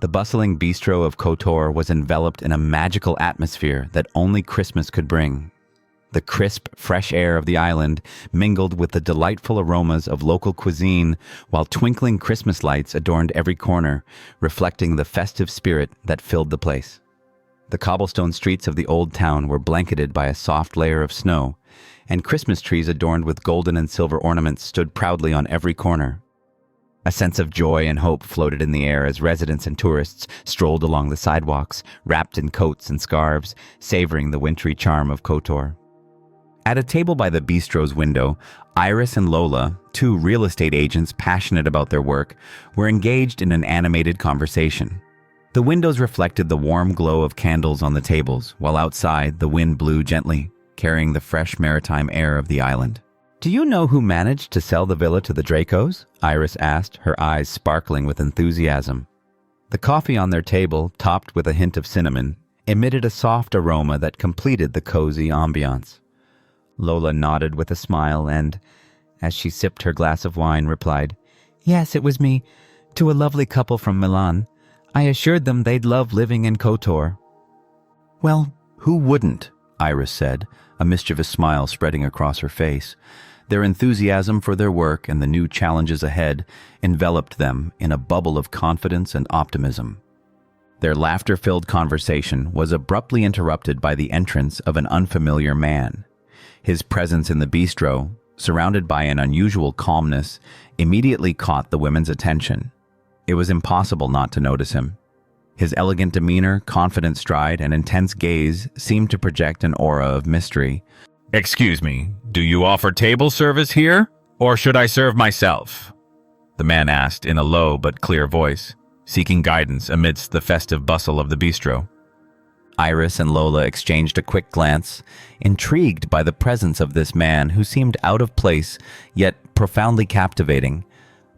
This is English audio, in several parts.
The bustling bistro of Kotor was enveloped in a magical atmosphere that only Christmas could bring. The crisp, fresh air of the island mingled with the delightful aromas of local cuisine, while twinkling Christmas lights adorned every corner, reflecting the festive spirit that filled the place. The cobblestone streets of the old town were blanketed by a soft layer of snow, and Christmas trees adorned with golden and silver ornaments stood proudly on every corner. A sense of joy and hope floated in the air as residents and tourists strolled along the sidewalks, wrapped in coats and scarves, savoring the wintry charm of Kotor. At a table by the bistro's window, Iris and Lola, two real estate agents passionate about their work, were engaged in an animated conversation. The windows reflected the warm glow of candles on the tables, while outside the wind blew gently, carrying the fresh maritime air of the island. "Do you know who managed to sell the villa to the Dracos?" Iris asked, her eyes sparkling with enthusiasm. The coffee on their table, topped with a hint of cinnamon, emitted a soft aroma that completed the cozy ambiance. Lola nodded with a smile and, as she sipped her glass of wine, replied, "Yes, it was me, to a lovely couple from Milan. I assured them they'd love living in Kotor." "Well, who wouldn't?" Iris said, a mischievous smile spreading across her face. Their enthusiasm for their work and the new challenges ahead enveloped them in a bubble of confidence and optimism. Their laughter-filled conversation was abruptly interrupted by the entrance of an unfamiliar man. His presence in the bistro, surrounded by an unusual calmness, immediately caught the women's attention. It was impossible not to notice him. His elegant demeanor, confident stride, and intense gaze seemed to project an aura of mystery. "Excuse me, do you offer table service here, or should I serve myself?" the man asked in a low but clear voice, seeking guidance amidst the festive bustle of the bistro. Iris and Lola exchanged a quick glance, intrigued by the presence of this man who seemed out of place, yet profoundly captivating.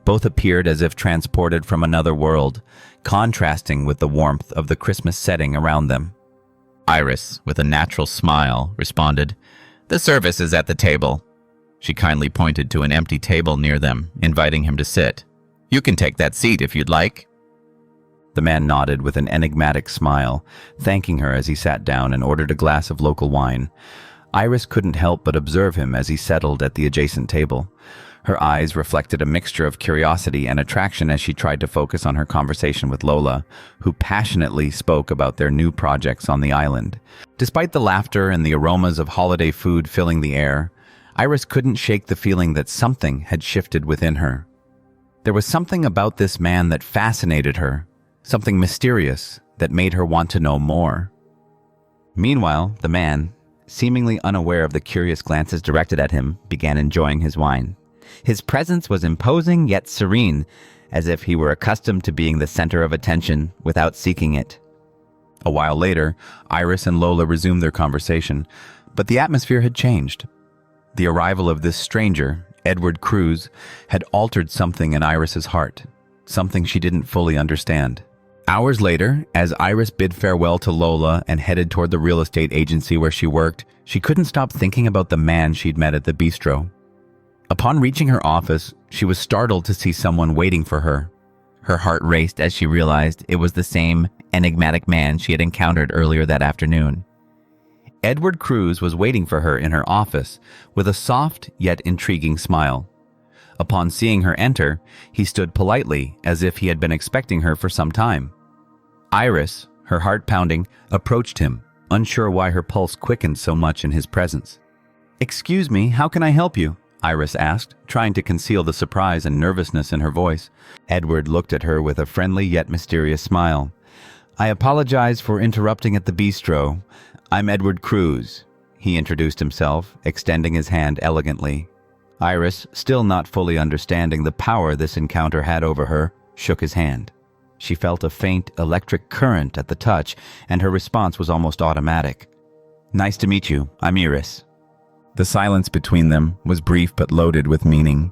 Both appeared as if transported from another world, contrasting with the warmth of the Christmas setting around them. Iris, with a natural smile, responded, "The service is at the table." She kindly pointed to an empty table near them, inviting him to sit. "You can take that seat if you'd like." The man nodded with an enigmatic smile, thanking her as he sat down and ordered a glass of local wine. Iris couldn't help but observe him as he settled at the adjacent table. Her eyes reflected a mixture of curiosity and attraction as she tried to focus on her conversation with Lola, who passionately spoke about their new projects on the island. Despite the laughter and the aromas of holiday food filling the air, Iris couldn't shake the feeling that something had shifted within her. There was something about this man that fascinated her, something mysterious that made her want to know more. Meanwhile, the man, seemingly unaware of the curious glances directed at him, began enjoying his wine. His presence was imposing yet serene, as if he were accustomed to being the center of attention without seeking it. A while later, Iris and Lola resumed their conversation, but the atmosphere had changed. The arrival of this stranger, Edward Cruz, had altered something in Iris's heart, something she didn't fully understand. Hours later, as Iris bid farewell to Lola and headed toward the real estate agency where she worked, she couldn't stop thinking about the man she'd met at the bistro. Upon reaching her office, she was startled to see someone waiting for her. Her heart raced as she realized it was the same enigmatic man she had encountered earlier that afternoon. Edward Cruz was waiting for her in her office with a soft yet intriguing smile. Upon seeing her enter, he stood politely as if he had been expecting her for some time. Iris, her heart pounding, approached him, unsure why her pulse quickened so much in his presence. "Excuse me, how can I help you?" Iris asked, trying to conceal the surprise and nervousness in her voice. Edward looked at her with a friendly yet mysterious smile. "I apologize for interrupting at the bistro. I'm Edward Cruz," he introduced himself, extending his hand elegantly. Iris, still not fully understanding the power this encounter had over her, shook his hand. She felt a faint electric current at the touch, and her response was almost automatic. "Nice to meet you. I'm Iris." The silence between them was brief but loaded with meaning.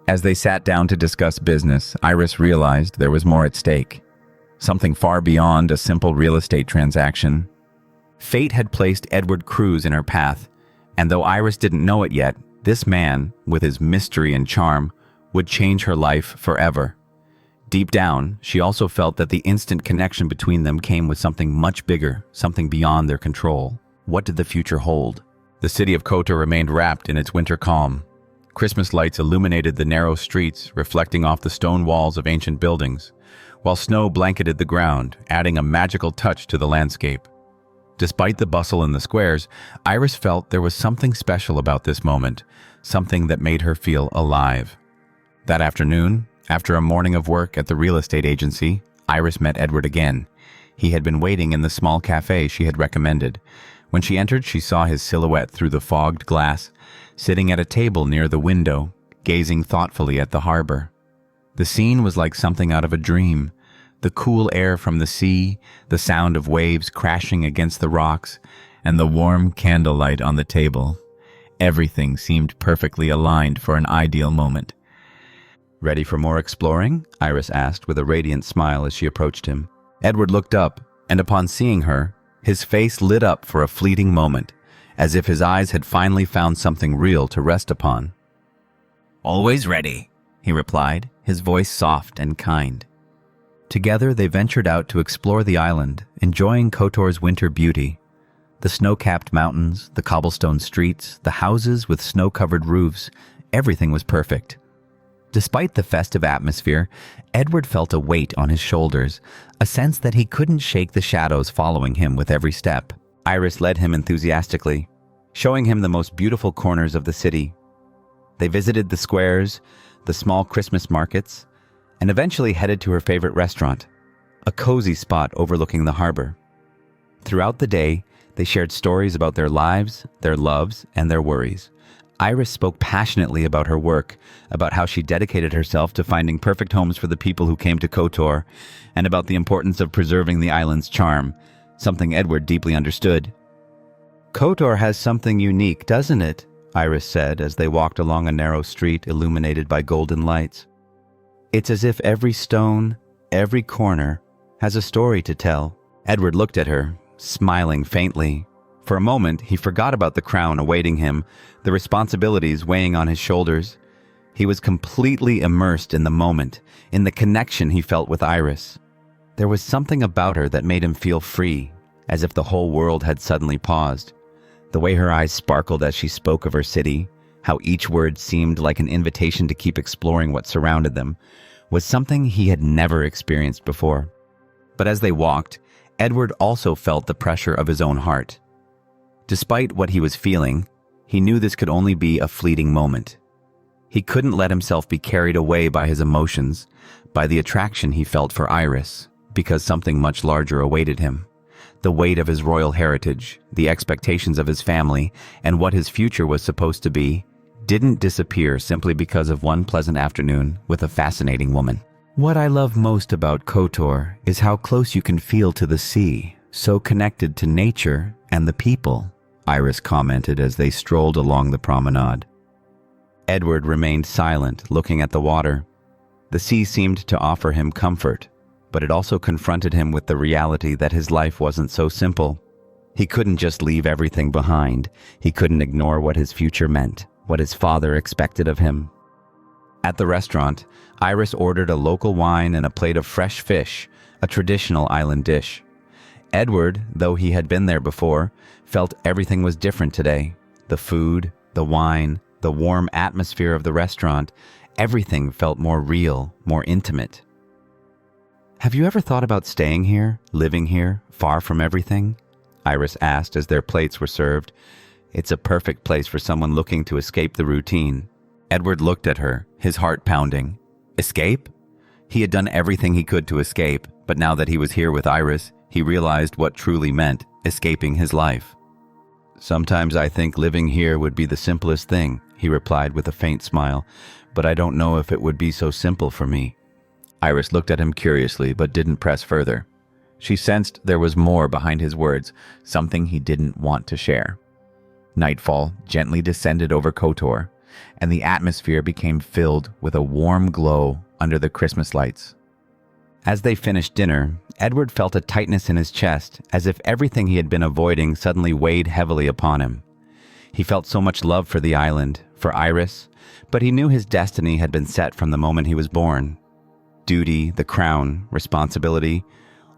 As they sat down to discuss business, Iris realized there was more at stake. Something far beyond a simple real estate transaction. Fate had placed Edward Cruz in her path, and though Iris didn't know it yet, this man, with his mystery and charm, would change her life forever. Deep down, she also felt that the instant connection between them came with something much bigger, something beyond their control. What did the future hold? The city of Kotor remained wrapped in its winter calm. Christmas lights illuminated the narrow streets, reflecting off the stone walls of ancient buildings, while snow blanketed the ground, adding a magical touch to the landscape. Despite the bustle in the squares, Iris felt there was something special about this moment, something that made her feel alive. That afternoon, after a morning of work at the real estate agency, Iris met Edward again. He had been waiting in the small cafe she had recommended. When she entered, she saw his silhouette through the fogged glass, sitting at a table near the window, gazing thoughtfully at the harbor. The scene was like something out of a dream. The cool air from the sea, the sound of waves crashing against the rocks, and the warm candlelight on the table. Everything seemed perfectly aligned for an ideal moment. "Ready for more exploring?" Iris asked with a radiant smile as she approached him. Edward looked up, and upon seeing her, his face lit up for a fleeting moment, as if his eyes had finally found something real to rest upon. "Always ready," he replied, his voice soft and kind. Together they ventured out to explore the island, enjoying Kotor's winter beauty. The snow-capped mountains, the cobblestone streets, the houses with snow-covered roofs, everything was perfect. Despite the festive atmosphere, Edward felt a weight on his shoulders, a sense that he couldn't shake the shadows following him with every step. Iris led him enthusiastically, showing him the most beautiful corners of the city. They visited the squares, the small Christmas markets, and eventually headed to her favorite restaurant, a cozy spot overlooking the harbor. Throughout the day, they shared stories about their lives, their loves, and their worries. Iris spoke passionately about her work, about how she dedicated herself to finding perfect homes for the people who came to Kotor, and about the importance of preserving the island's charm, something Edward deeply understood. "Kotor has something unique, doesn't it?" Iris said as they walked along a narrow street illuminated by golden lights. "It's as if every stone, every corner, has a story to tell." Edward looked at her, smiling faintly. For a moment, he forgot about the crown awaiting him, the responsibilities weighing on his shoulders. He was completely immersed in the moment, in the connection he felt with Iris. There was something about her that made him feel free, as if the whole world had suddenly paused. The way her eyes sparkled as she spoke of her city, how each word seemed like an invitation to keep exploring what surrounded them, was something he had never experienced before. But as they walked, Edward also felt the pressure of his own heart. Despite what he was feeling, he knew this could only be a fleeting moment. He couldn't let himself be carried away by his emotions, by the attraction he felt for Iris, because something much larger awaited him. The weight of his royal heritage, the expectations of his family, and what his future was supposed to be, didn't disappear simply because of one pleasant afternoon with a fascinating woman. "What I love most about Kotor is how close you can feel to the sea, so connected to nature and the people," Iris commented as they strolled along the promenade. Edward remained silent, looking at the water. The sea seemed to offer him comfort, but it also confronted him with the reality that his life wasn't so simple. He couldn't just leave everything behind. He couldn't ignore what his future meant, what his father expected of him. At the restaurant, Iris ordered a local wine and a plate of fresh fish, a traditional island dish. Edward, though he had been there before, felt everything was different today. The food, the wine, the warm atmosphere of the restaurant, everything felt more real, more intimate. "Have you ever thought about staying here, living here, far from everything?" Iris asked as their plates were served. "It's a perfect place for someone looking to escape the routine." Edward looked at her, his heart pounding. Escape? He had done everything he could to escape, but now that he was here with Iris, he realized what truly meant escaping his life. "Sometimes I think living here would be the simplest thing," he replied with a faint smile, "but I don't know if it would be so simple for me." Iris looked at him curiously, but didn't press further. She sensed there was more behind his words, something he didn't want to share. Nightfall gently descended over Kotor, and the atmosphere became filled with a warm glow under the Christmas lights. As they finished dinner, Edward felt a tightness in his chest, as if everything he had been avoiding suddenly weighed heavily upon him. He felt so much love for the island, for Iris, but he knew his destiny had been set from the moment he was born. Duty, the crown, responsibility,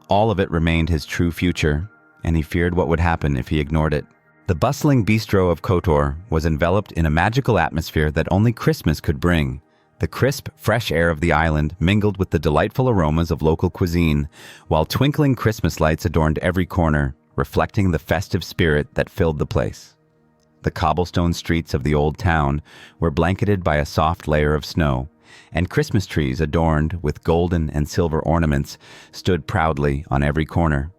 all of it remained his true future, and he feared what would happen if he ignored it. The bustling bistro of Kotor was enveloped in a magical atmosphere that only Christmas could bring. The crisp, fresh air of the island mingled with the delightful aromas of local cuisine, while twinkling Christmas lights adorned every corner, reflecting the festive spirit that filled the place. The cobblestone streets of the old town were blanketed by a soft layer of snow, and Christmas trees adorned with golden and silver ornaments stood proudly on every corner.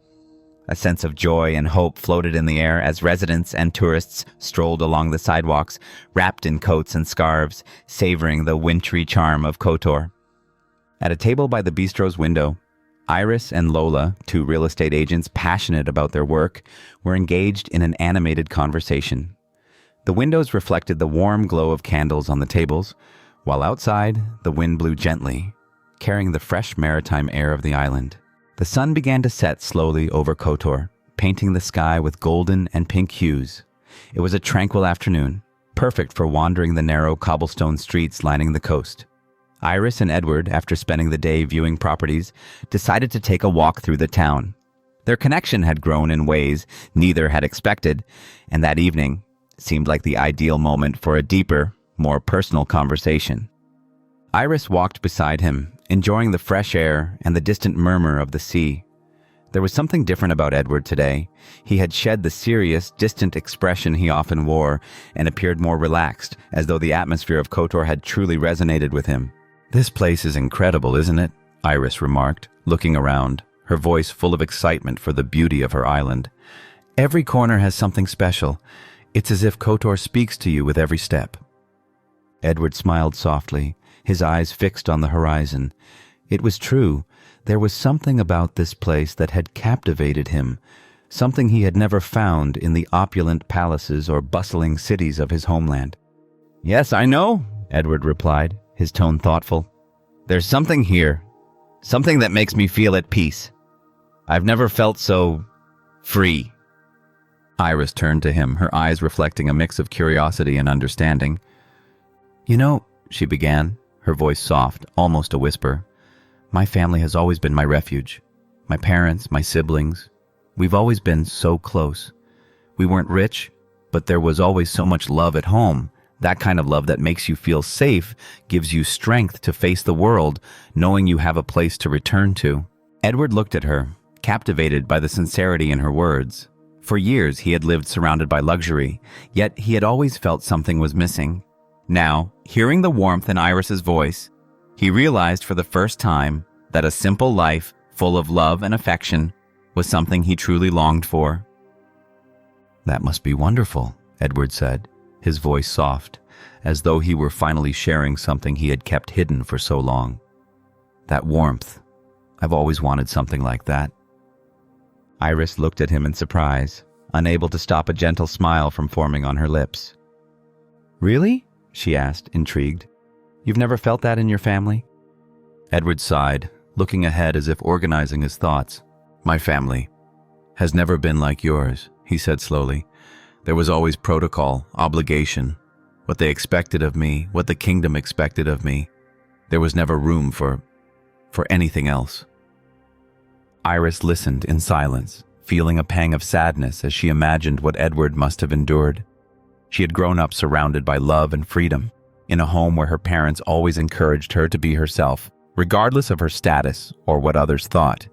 A sense of joy and hope floated in the air as residents and tourists strolled along the sidewalks, wrapped in coats and scarves, savoring the wintry charm of Kotor. At a table by the bistro's window, Iris and Lola, two real estate agents passionate about their work, were engaged in an animated conversation. The windows reflected the warm glow of candles on the tables, while outside, the wind blew gently, carrying the fresh maritime air of the island. The sun began to set slowly over Kotor, painting the sky with golden and pink hues. It was a tranquil afternoon, perfect for wandering the narrow cobblestone streets lining the coast. Iris and Edward, after spending the day viewing properties, decided to take a walk through the town. Their connection had grown in ways neither had expected, and that evening seemed like the ideal moment for a deeper, more personal conversation. Iris walked beside him, enjoying the fresh air and the distant murmur of the sea. There was something different about Edward today. He had shed the serious, distant expression he often wore and appeared more relaxed, as though the atmosphere of Kotor had truly resonated with him. "This place is incredible, isn't it?" Iris remarked, looking around, her voice full of excitement for the beauty of her island. "Every corner has something special. It's as if Kotor speaks to you with every step." Edward smiled softly, his eyes fixed on the horizon. It was true. There was something about this place that had captivated him, something he had never found in the opulent palaces or bustling cities of his homeland. "Yes, I know," Edward replied, his tone thoughtful. "There's something here, something that makes me feel at peace. I've never felt so free." Iris turned to him, her eyes reflecting a mix of curiosity and understanding. "You know," she began, her voice soft, almost a whisper, "my family has always been my refuge. My parents, my siblings, we've always been so close. We weren't rich, but there was always so much love at home. That kind of love that makes you feel safe, gives you strength to face the world, knowing you have a place to return to." Edward looked at her, captivated by the sincerity in her words. For years he had lived surrounded by luxury, yet he had always felt something was missing. Now, hearing the warmth in Iris's voice, he realized for the first time that a simple life full of love and affection was something he truly longed for. "That must be wonderful," Edward said, his voice soft, as though he were finally sharing something he had kept hidden for so long. "That warmth. I've always wanted something like that." Iris looked at him in surprise, unable to stop a gentle smile from forming on her lips. "Really?" she asked, intrigued. "You've never felt that in your family?" Edward sighed, looking ahead as if organizing his thoughts. "My family has never been like yours," he said slowly. "There was always protocol, obligation, what they expected of me, what the kingdom expected of me. There was never room for anything else." Iris listened in silence, feeling a pang of sadness as she imagined what Edward must have endured. She had grown up surrounded by love and freedom, in a home where her parents always encouraged her to be herself, regardless of her status or what others thought.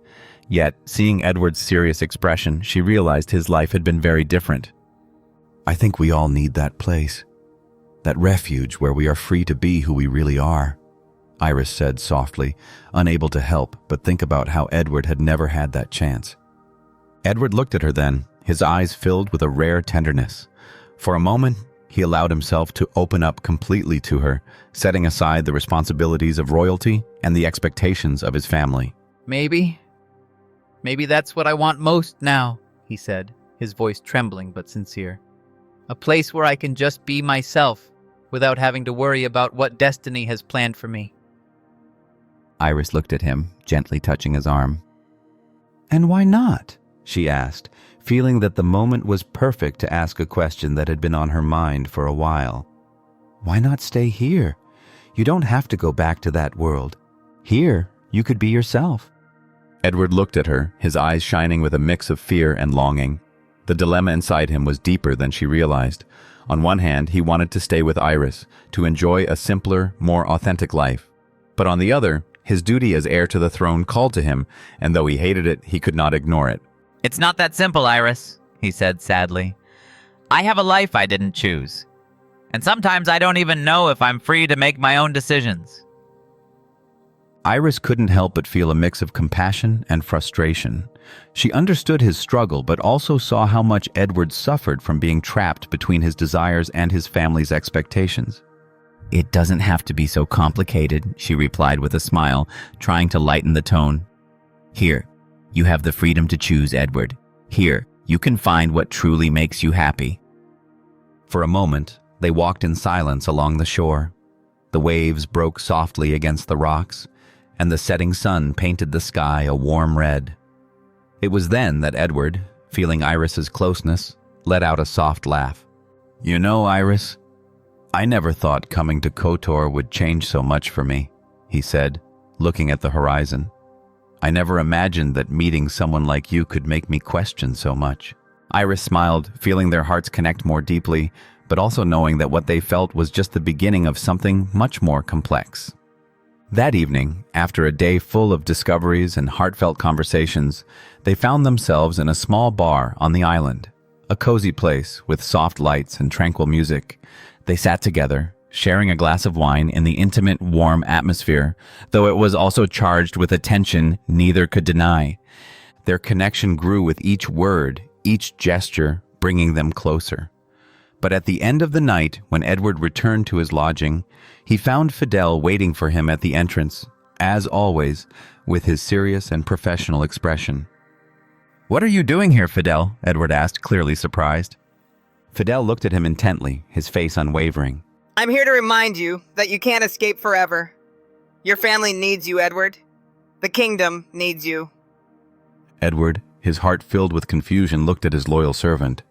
Yet, seeing Edward's serious expression, she realized his life had been very different. "I think we all need that place, that refuge where we are free to be who we really are," Iris said softly, unable to help but think about how Edward had never had that chance. Edward looked at her then, his eyes filled with a rare tenderness. For a moment, he allowed himself to open up completely to her, setting aside the responsibilities of royalty and the expectations of his family. Maybe that's what I want most now," he said, his voice trembling but sincere. "A place where I can just be myself, without having to worry about what destiny has planned for me." Iris looked at him, gently touching his arm. "And why not?" she asked, feeling that the moment was perfect to ask a question that had been on her mind for a while. "Why not stay here? You don't have to go back to that world. Here, You could be yourself. Edward looked at her, his eyes shining with a mix of fear and longing. The dilemma inside him was deeper than she realized. On one hand, he wanted to stay with Iris, to enjoy a simpler, more authentic life. But on the other, his duty as heir to the throne called to him, and though he hated it, he could not ignore it. It's not that simple, Iris, he said sadly. I have a life I didn't choose. And sometimes I don't even know if I'm free to make my own decisions. Iris couldn't help but feel a mix of compassion and frustration. She understood his struggle, but also saw how much Edward suffered from being trapped between his desires and his family's expectations. It doesn't have to be so complicated, she replied with a smile, trying to lighten the tone. Here, you have the freedom to choose, Edward. Here, you can find what truly makes you happy. For a moment, they walked in silence along the shore. The waves broke softly against the rocks, and the setting sun painted the sky a warm red. It was then that Edward, feeling Iris's closeness, let out a soft laugh. You know, Iris, I never thought coming to Kotor would change so much for me, he said, looking at the horizon. I never imagined that meeting someone like you could make me question so much. Iris smiled, feeling their hearts connect more deeply, but also knowing that what they felt was just the beginning of something much more complex. That evening, after a day full of discoveries and heartfelt conversations, they found themselves in a small bar on the island, a cozy place with soft lights and tranquil music. They sat together, sharing a glass of wine in the intimate, warm atmosphere, though it was also charged with a tension neither could deny. Their connection grew with each word, each gesture, bringing them closer. But at the end of the night, when Edward returned to his lodging, he found Fidel waiting for him at the entrance, as always, with his serious and professional expression. "What are you doing here, Fidel?" Edward asked, clearly surprised. Fidel looked at him intently, his face unwavering. I'm here to remind you that you can't escape forever. Your family needs you, Edward. The kingdom needs you. Edward, his heart filled with confusion, looked at his loyal servant.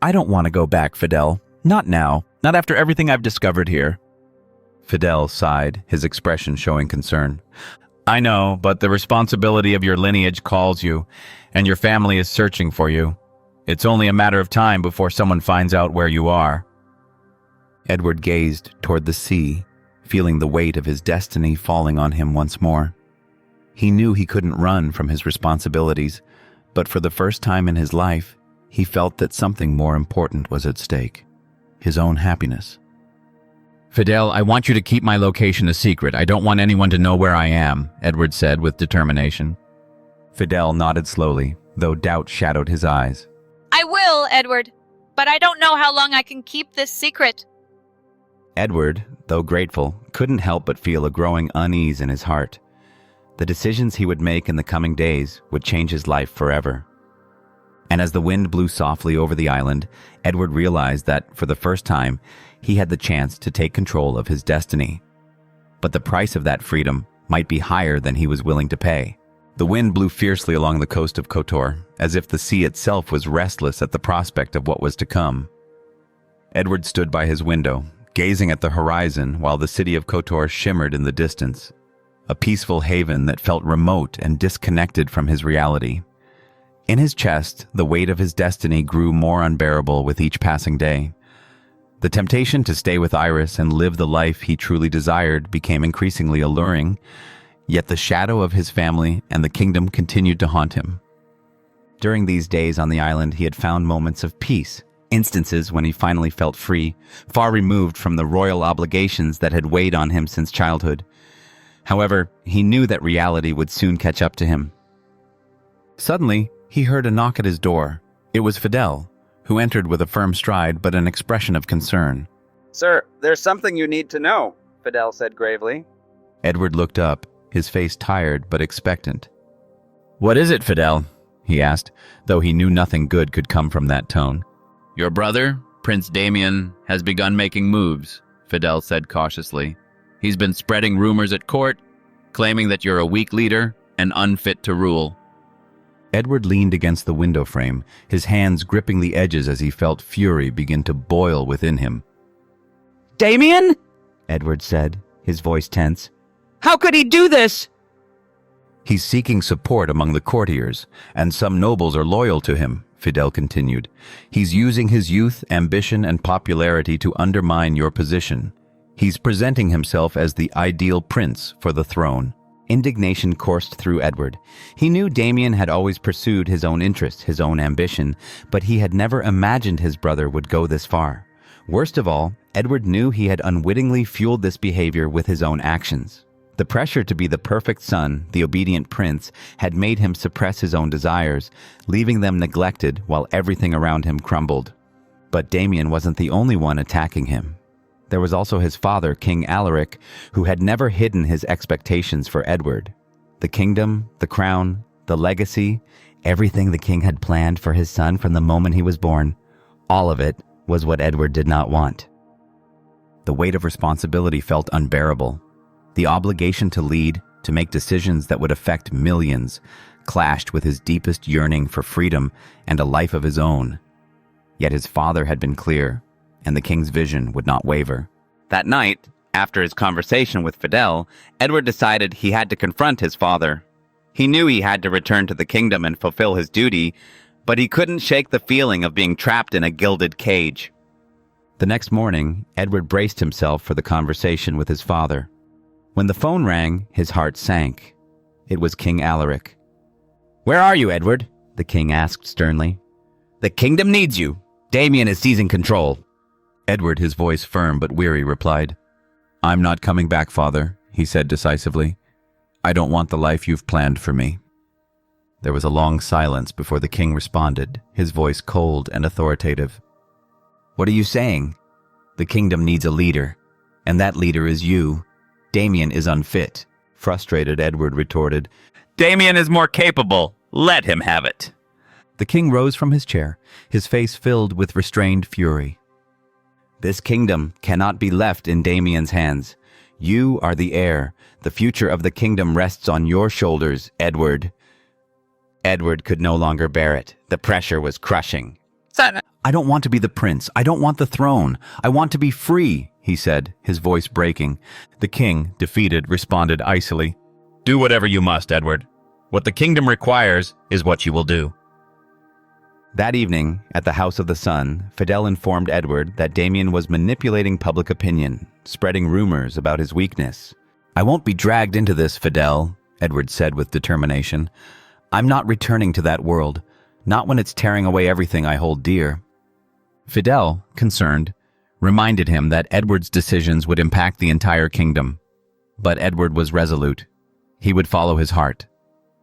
I don't want to go back, Fidel. Not now. Not after everything I've discovered here. Fidel sighed, his expression showing concern. I know, but the responsibility of your lineage calls you, and your family is searching for you. It's only a matter of time before someone finds out where you are. Edward gazed toward the sea, feeling the weight of his destiny falling on him once more. He knew he couldn't run from his responsibilities, but for the first time in his life, he felt that something more important was at stake, his own happiness. Fidel, I want you to keep my location a secret. I don't want anyone to know where I am, Edward said with determination. Fidel nodded slowly, though doubt shadowed his eyes. I will, Edward, but I don't know how long I can keep this secret. Edward, though grateful, couldn't help but feel a growing unease in his heart. The decisions he would make in the coming days would change his life forever. And as the wind blew softly over the island, Edward realized that, for the first time, he had the chance to take control of his destiny. But the price of that freedom might be higher than he was willing to pay. The wind blew fiercely along the coast of Kotor, as if the sea itself was restless at the prospect of what was to come. Edward stood by his window, gazing at the horizon while the city of Kotor shimmered in the distance, a peaceful haven that felt remote and disconnected from his reality. In his chest, the weight of his destiny grew more unbearable with each passing day. The temptation to stay with Iris and live the life he truly desired became increasingly alluring, yet the shadow of his family and the kingdom continued to haunt him. During these days on the island, he had found moments of peace, instances when he finally felt free, far removed from the royal obligations that had weighed on him since childhood. However, he knew that reality would soon catch up to him. Suddenly, he heard a knock at his door. It was Fidel, who entered with a firm stride but an expression of concern. Sir, there's something you need to know, Fidel said gravely. Edward looked up, his face tired but expectant. What is it, Fidel? He asked, though he knew nothing good could come from that tone. Your brother, Prince Damian, has begun making moves, Fidel said cautiously. He's been spreading rumors at court, claiming that you're a weak leader and unfit to rule. Edward leaned against the window frame, his hands gripping the edges as he felt fury begin to boil within him. Damian? Edward said, his voice tense. How could he do this? He's seeking support among the courtiers, and some nobles are loyal to him, Fidel continued. He's using his youth, ambition, and popularity to undermine your position. He's presenting himself as the ideal prince for the throne. Indignation coursed through Edward. He knew Damian had always pursued his own interest, his own ambition, but he had never imagined his brother would go this far. Worst of all, Edward knew he had unwittingly fueled this behavior with his own actions. The pressure to be the perfect son, the obedient prince, had made him suppress his own desires, leaving them neglected while everything around him crumbled. But Damian wasn't the only one attacking him. There was also his father, King Alaric, who had never hidden his expectations for Edward. The kingdom, the crown, the legacy, everything the king had planned for his son from the moment he was born, all of it was what Edward did not want. The weight of responsibility felt unbearable. The obligation to lead, to make decisions that would affect millions, clashed with his deepest yearning for freedom and a life of his own. Yet his father had been clear, and the king's vision would not waver. That night, after his conversation with Fidel, Edward decided he had to confront his father. He knew he had to return to the kingdom and fulfill his duty, but he couldn't shake the feeling of being trapped in a gilded cage. The next morning, Edward braced himself for the conversation with his father. When the phone rang, his heart sank. It was King Alaric. "Where are you, Edward?" the king asked sternly. "The kingdom needs you. Damian is seizing control." Edward, his voice firm but weary, replied, "I'm not coming back, father," he said decisively. "I don't want the life you've planned for me." There was a long silence before the king responded, his voice cold and authoritative. "What are you saying? The kingdom needs a leader, and that leader is you. Damian is unfit." Frustrated, Edward retorted, Damian is more capable. Let him have it. The king rose from his chair, his face filled with restrained fury. "This kingdom cannot be left in Damian's hands. You are the heir. The future of the kingdom rests on your shoulders, Edward." Edward could no longer bear it. The pressure was crushing. Son, "I don't want to be the prince. I don't want the throne. I want to be free," he said, his voice breaking. The king, defeated, responded icily, "Do whatever you must, Edward. What the kingdom requires is what you will do." That evening, at the House of the Sun, Fidel informed Edward that Damian was manipulating public opinion, spreading rumors about his weakness. "I won't be dragged into this, Fidel," Edward said with determination. "I'm not returning to that world, not when it's tearing away everything I hold dear." Fidel, concerned, reminded him that Edward's decisions would impact the entire kingdom. But Edward was resolute. He would follow his heart.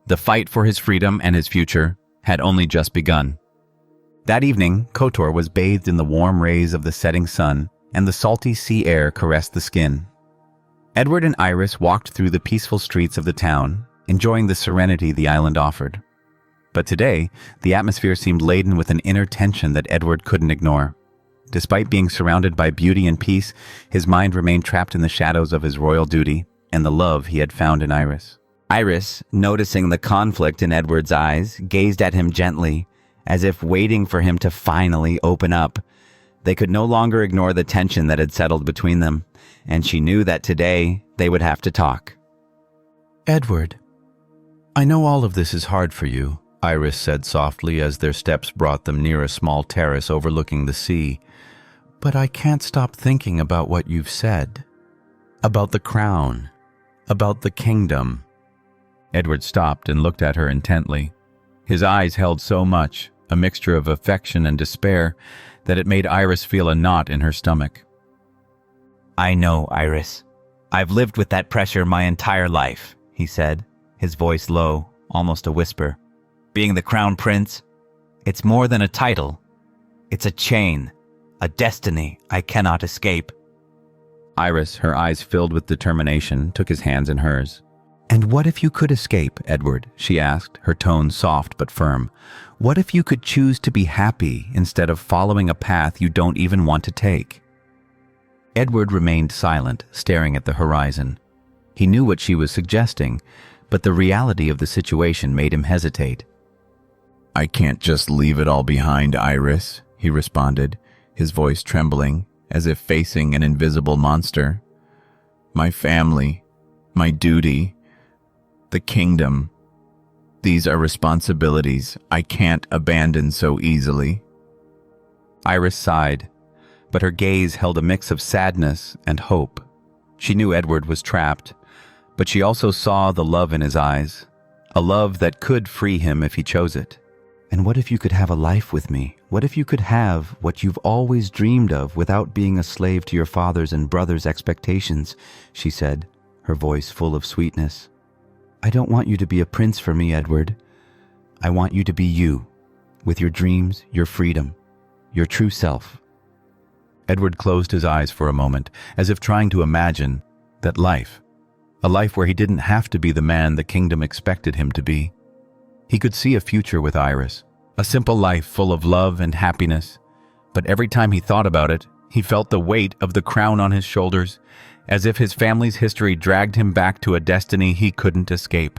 The fight for his freedom and his future had only just begun. That evening, Kotor was bathed in the warm rays of the setting sun, and the salty sea air caressed the skin. Edward and Iris walked through the peaceful streets of the town, enjoying the serenity the island offered. But today, the atmosphere seemed laden with an inner tension that Edward couldn't ignore. Despite being surrounded by beauty and peace, his mind remained trapped in the shadows of his royal duty and the love he had found in Iris. Iris, noticing the conflict in Edward's eyes, gazed at him gently, as if waiting for him to finally open up. They could no longer ignore the tension that had settled between them, and she knew that today they would have to talk. "Edward, I know all of this is hard for you," Iris said softly as their steps brought them near a small terrace overlooking the sea. "But I can't stop thinking about what you've said. About the crown. About the kingdom." Edward stopped and looked at her intently. His eyes held so much, a mixture of affection and despair, that it made Iris feel a knot in her stomach. "I know, Iris. I've lived with that pressure my entire life," he said, his voice low, almost a whisper. "Being the crown prince, it's more than a title. It's a chain, a destiny I cannot escape." Iris, her eyes filled with determination, took his hands in hers. "And what if you could escape, Edward?" she asked, her tone soft but firm. "What if you could choose to be happy instead of following a path you don't even want to take?" Edward remained silent, staring at the horizon. He knew what she was suggesting, but the reality of the situation made him hesitate. "I can't just leave it all behind, Iris," he responded, his voice trembling, as if facing an invisible monster. "My family, my duty, the kingdom, These are responsibilities I can't abandon so easily. Iris sighed, but her gaze held a mix of sadness and hope. She knew Edward was trapped, but she also saw the love in his eyes, a love that could free him if he chose it. And what if you could have a life with me? What if you could have what you've always dreamed of without being a slave to your father's and brother's expectations? She said, her voice full of sweetness. I don't want you to be a prince for me, Edward. I want you to be you, with your dreams, your freedom, your true self. Edward closed his eyes for a moment, as if trying to imagine that life, a life where he didn't have to be the man the kingdom expected him to be. He could see a future with Iris, a simple life full of love and happiness, but every time he thought about it, he felt the weight of the crown on his shoulders, as if his family's history dragged him back to a destiny he couldn't escape.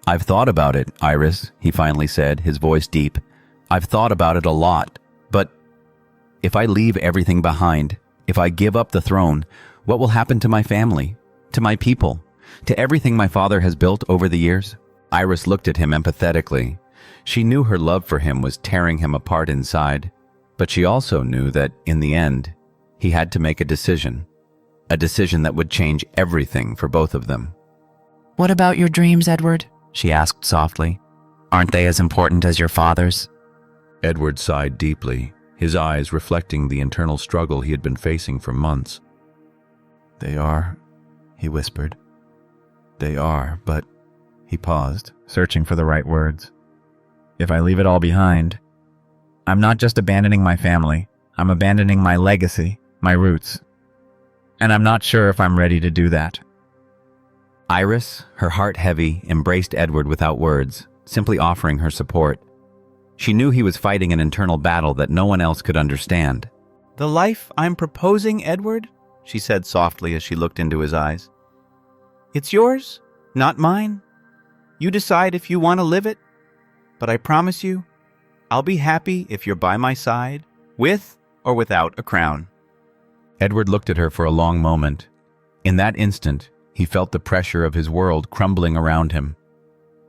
I've thought about it, Iris, he finally said, his voice deep. I've thought about it a lot, but if I leave everything behind, if I give up the throne, what will happen to my family, to my people, to everything my father has built over the years? Iris looked at him empathetically. She knew her love for him was tearing him apart inside, but she also knew that, in the end, he had to make a decision that would change everything for both of them. What about your dreams, Edward? She asked softly. Aren't they as important as your father's? Edward sighed deeply, his eyes reflecting the internal struggle he had been facing for months. They are, he whispered. They are, but... He paused, searching for the right words. If I leave it all behind, I'm not just abandoning my family, I'm abandoning my legacy, my roots. And I'm not sure if I'm ready to do that. Iris, her heart heavy, embraced Edward without words, simply offering her support. She knew he was fighting an internal battle that no one else could understand. The life I'm proposing, Edward, she said softly as she looked into his eyes. It's yours, not mine. You decide if you want to live it, but I promise you, I'll be happy if you're by my side, with or without a crown. Edward looked at her for a long moment. In that instant, he felt the pressure of his world crumbling around him.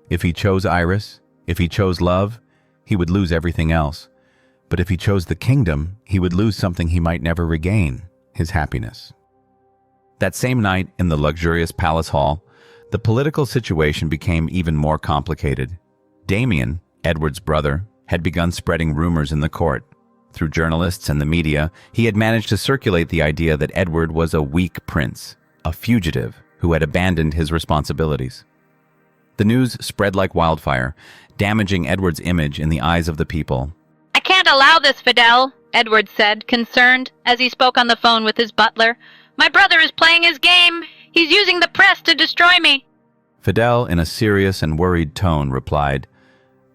If he chose Iris, if he chose love, he would lose everything else. But if he chose the kingdom, he would lose something he might never regain, his happiness. That same night, in the luxurious palace hall, the political situation became even more complicated. Damian, Edward's brother, had begun spreading rumors in the court. Through journalists and the media, he had managed to circulate the idea that Edward was a weak prince, a fugitive who had abandoned his responsibilities. The news spread like wildfire, damaging Edward's image in the eyes of the people. I can't allow this, Fidel, Edward said, concerned, as he spoke on the phone with his butler. My brother is playing his game. He's using the press to destroy me. Fidel, in a serious and worried tone, replied,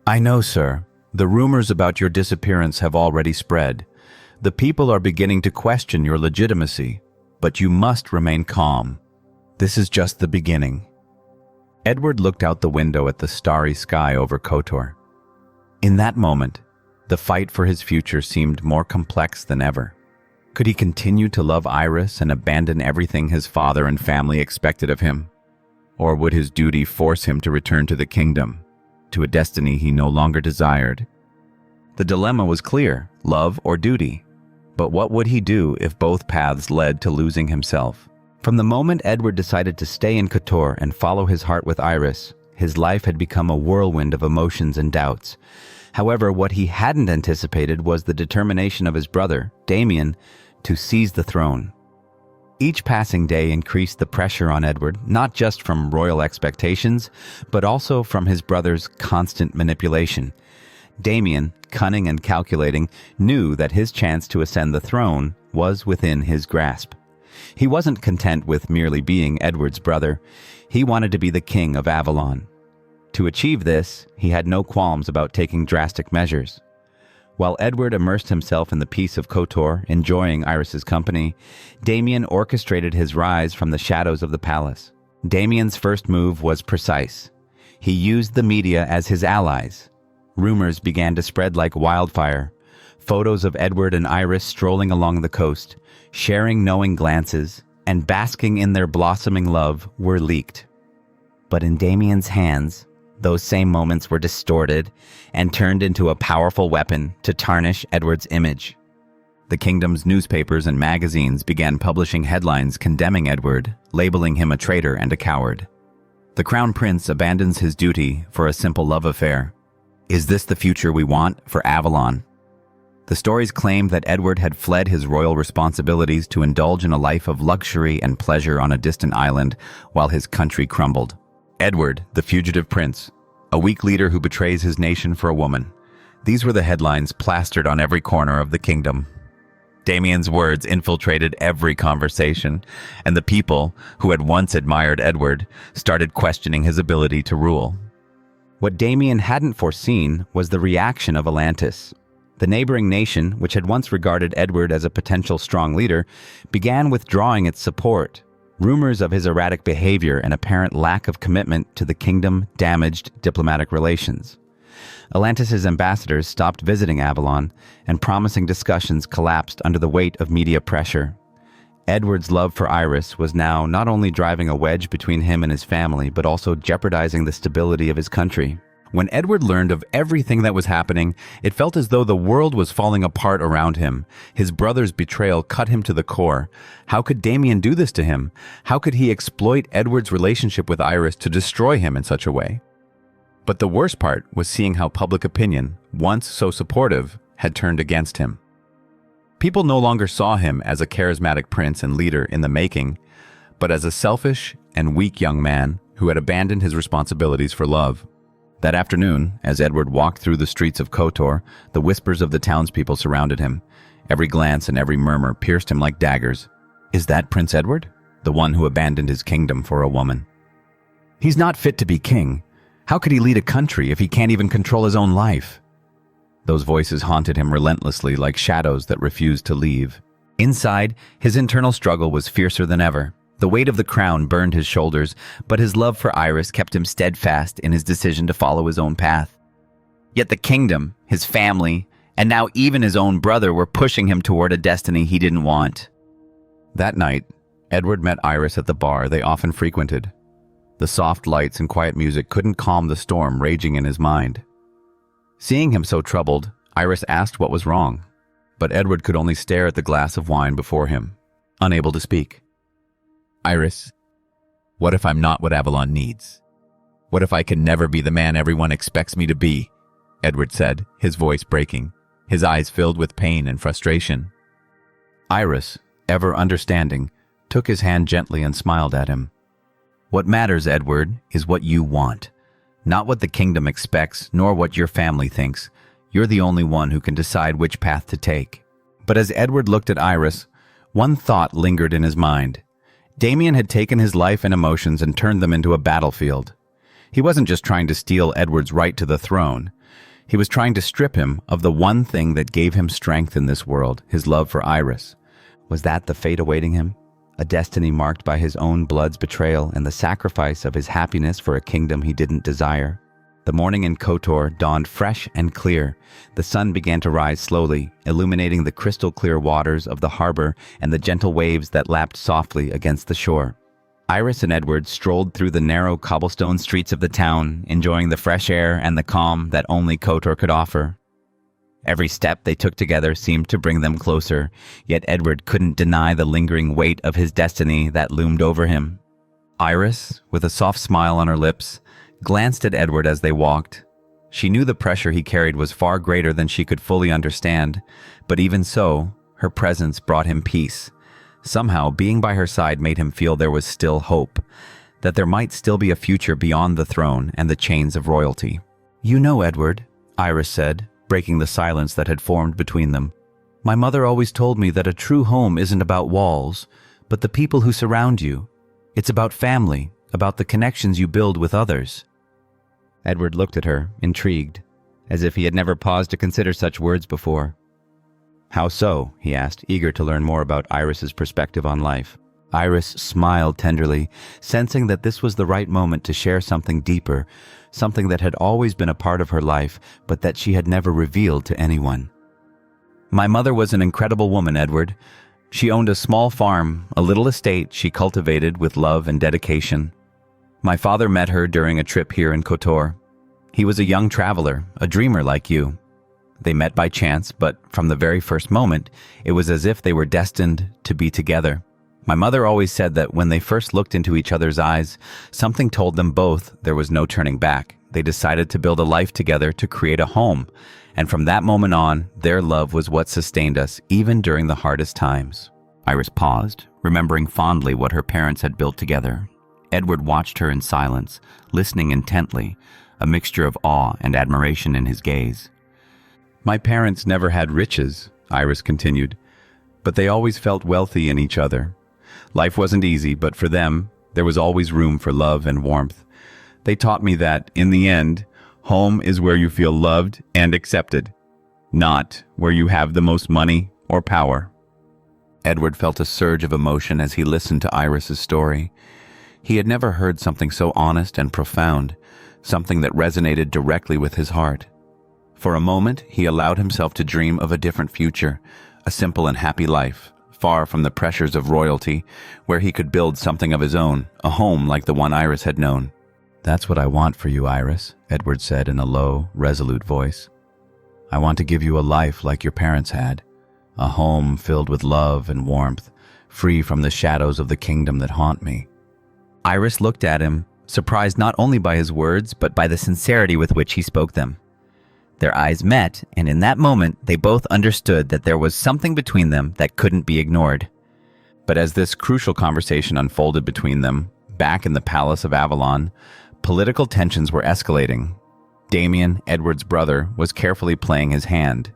I know, sir. The rumors about your disappearance have already spread. The people are beginning to question your legitimacy, but you must remain calm. This is just the beginning. Edward looked out the window at the starry sky over Kotor. In that moment, the fight for his future seemed more complex than ever. Could he continue to love Iris and abandon everything his father and family expected of him? Or would his duty force him to return to the kingdom, to a destiny he no longer desired? The dilemma was clear, love or duty. But what would he do if both paths led to losing himself? From the moment Edward decided to stay in Kotor and follow his heart with Iris, his life had become a whirlwind of emotions and doubts. However, what he hadn't anticipated was the determination of his brother, Damian, to seize the throne. Each passing day increased the pressure on Edward, not just from royal expectations, but also from his brother's constant manipulation. Damian, cunning and calculating, knew that his chance to ascend the throne was within his grasp. He wasn't content with merely being Edward's brother. He wanted to be the king of Avalon. To achieve this, he had no qualms about taking drastic measures. While Edward immersed himself in the peace of Kotor, enjoying Iris's company, Damian orchestrated his rise from the shadows of the palace. Damian's first move was precise. He used the media as his allies. Rumors began to spread like wildfire. Photos of Edward and Iris strolling along the coast, sharing knowing glances, and basking in their blossoming love were leaked. But in Damian's hands, those same moments were distorted and turned into a powerful weapon to tarnish Edward's image. The kingdom's newspapers and magazines began publishing headlines condemning Edward, labeling him a traitor and a coward. The crown prince abandons his duty for a simple love affair. Is this the future we want for Avalon? The stories claimed that Edward had fled his royal responsibilities to indulge in a life of luxury and pleasure on a distant island while his country crumbled. Edward, the fugitive prince, a weak leader who betrays his nation for a woman. These were the headlines plastered on every corner of the kingdom. Damian's words infiltrated every conversation, and the people who had once admired Edward started questioning his ability to rule. What Damian hadn't foreseen was the reaction of Atlantis. The neighboring nation, which had once regarded Edward as a potential strong leader, began withdrawing its support. Rumors of his erratic behavior and apparent lack of commitment to the kingdom damaged diplomatic relations. Atlantis' ambassadors stopped visiting Avalon, and promising discussions collapsed under the weight of media pressure. Edward's love for Iris was now not only driving a wedge between him and his family, but also jeopardizing the stability of his country. When Edward learned of everything that was happening, it felt as though the world was falling apart around him. His brother's betrayal cut him to the core. How could Damian do this to him? How could he exploit Edward's relationship with Iris to destroy him in such a way? But the worst part was seeing how public opinion, once so supportive, had turned against him. People no longer saw him as a charismatic prince and leader in the making, but as a selfish and weak young man who had abandoned his responsibilities for love. That afternoon, as Edward walked through the streets of Kotor, the whispers of the townspeople surrounded him. Every glance and every murmur pierced him like daggers. Is that Prince Edward? The one who abandoned his kingdom for a woman? He's not fit to be king. How could he lead a country if he can't even control his own life? Those voices haunted him relentlessly like shadows that refused to leave. Inside, his internal struggle was fiercer than ever. The weight of the crown burned his shoulders, but his love for Iris kept him steadfast in his decision to follow his own path. Yet the kingdom, his family, and now even his own brother were pushing him toward a destiny he didn't want. That night, Edward met Iris at the bar they often frequented. The soft lights and quiet music couldn't calm the storm raging in his mind. Seeing him so troubled, Iris asked what was wrong, but Edward could only stare at the glass of wine before him, unable to speak. Iris, what if I'm not what Avalon needs? What if I can never be the man everyone expects me to be? Edward said, his voice breaking, his eyes filled with pain and frustration. Iris, ever understanding, took his hand gently and smiled at him. What matters, Edward, is what you want. Not what the kingdom expects, nor what your family thinks. You're the only one who can decide which path to take. But as Edward looked at Iris, one thought lingered in his mind. Damian had taken his life and emotions and turned them into a battlefield. He wasn't just trying to steal Edward's right to the throne. He was trying to strip him of the one thing that gave him strength in this world, his love for Iris. Was that the fate awaiting him? A destiny marked by his own blood's betrayal and the sacrifice of his happiness for a kingdom he didn't desire. The morning in Kotor dawned fresh and clear. The sun began to rise slowly, illuminating the crystal-clear waters of the harbor and the gentle waves that lapped softly against the shore. Iris and Edward strolled through the narrow cobblestone streets of the town, enjoying the fresh air and the calm that only Kotor could offer. Every step they took together seemed to bring them closer, yet Edward couldn't deny the lingering weight of his destiny that loomed over him. Iris, with a soft smile on her lips, glanced at Edward as they walked. She knew the pressure he carried was far greater than she could fully understand, but even so, her presence brought him peace. Somehow, being by her side made him feel there was still hope, that there might still be a future beyond the throne and the chains of royalty. "You know, Edward," Iris said, breaking the silence that had formed between them. "My mother always told me that a true home isn't about walls, but the people who surround you. It's about family, about the connections you build with others." Edward looked at her, intrigued, as if he had never paused to consider such words before. "How so?" he asked, eager to learn more about Iris's perspective on life. Iris smiled tenderly, sensing that this was the right moment to share something deeper, something that had always been a part of her life, but that she had never revealed to anyone. "My mother was an incredible woman, Edward. She owned a small farm, a little estate she cultivated with love and dedication. My father met her during a trip here in Kotor. He was a young traveler, a dreamer like you. They met by chance, but from the very first moment, it was as if they were destined to be together. My mother always said that when they first looked into each other's eyes, something told them both there was no turning back. They decided to build a life together, to create a home. And from that moment on, their love was what sustained us, even during the hardest times. Iris paused, remembering fondly what her parents had built together. Edward watched her in silence, listening intently, a mixture of awe and admiration in his gaze. My parents never had riches, Iris continued, but they always felt wealthy in each other. Life wasn't easy, but for them, there was always room for love and warmth. They taught me that, in the end, home is where you feel loved and accepted, not where you have the most money or power. Edward felt a surge of emotion as he listened to Iris's story. He had never heard something so honest and profound, something that resonated directly with his heart. For a moment, he allowed himself to dream of a different future, a simple and happy life, far from the pressures of royalty, where he could build something of his own, a home like the one Iris had known. "That's what I want for you, Iris," Edward said in a low, resolute voice. "I want to give you a life like your parents had, a home filled with love and warmth, free from the shadows of the kingdom that haunt me." Iris looked at him, surprised not only by his words, but by the sincerity with which he spoke them. Their eyes met, and in that moment, they both understood that there was something between them that couldn't be ignored. But as this crucial conversation unfolded between them, back in the palace of Avalon, political tensions were escalating. Damian, Edward's brother, was carefully playing his hand.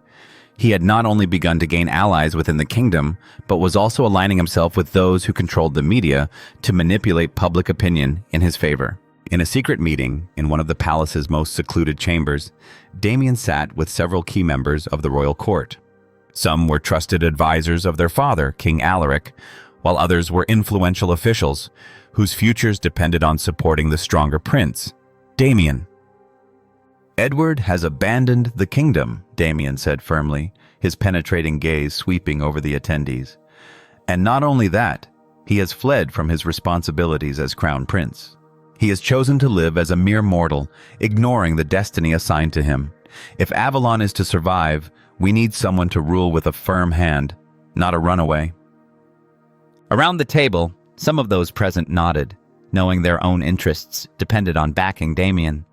He had not only begun to gain allies within the kingdom, but was also aligning himself with those who controlled the media to manipulate public opinion in his favor. In a secret meeting in one of the palace's most secluded chambers, Damian sat with several key members of the royal court. Some were trusted advisors of their father, King Alaric, while others were influential officials whose futures depended on supporting the stronger prince, Damian. "Edward has abandoned the kingdom," Damian said firmly, his penetrating gaze sweeping over the attendees. "And not only that, he has fled from his responsibilities as crown prince. He has chosen to live as a mere mortal, ignoring the destiny assigned to him. If Avalon is to survive, we need someone to rule with a firm hand, not a runaway." Around the table, some of those present nodded, knowing their own interests depended on backing Damian.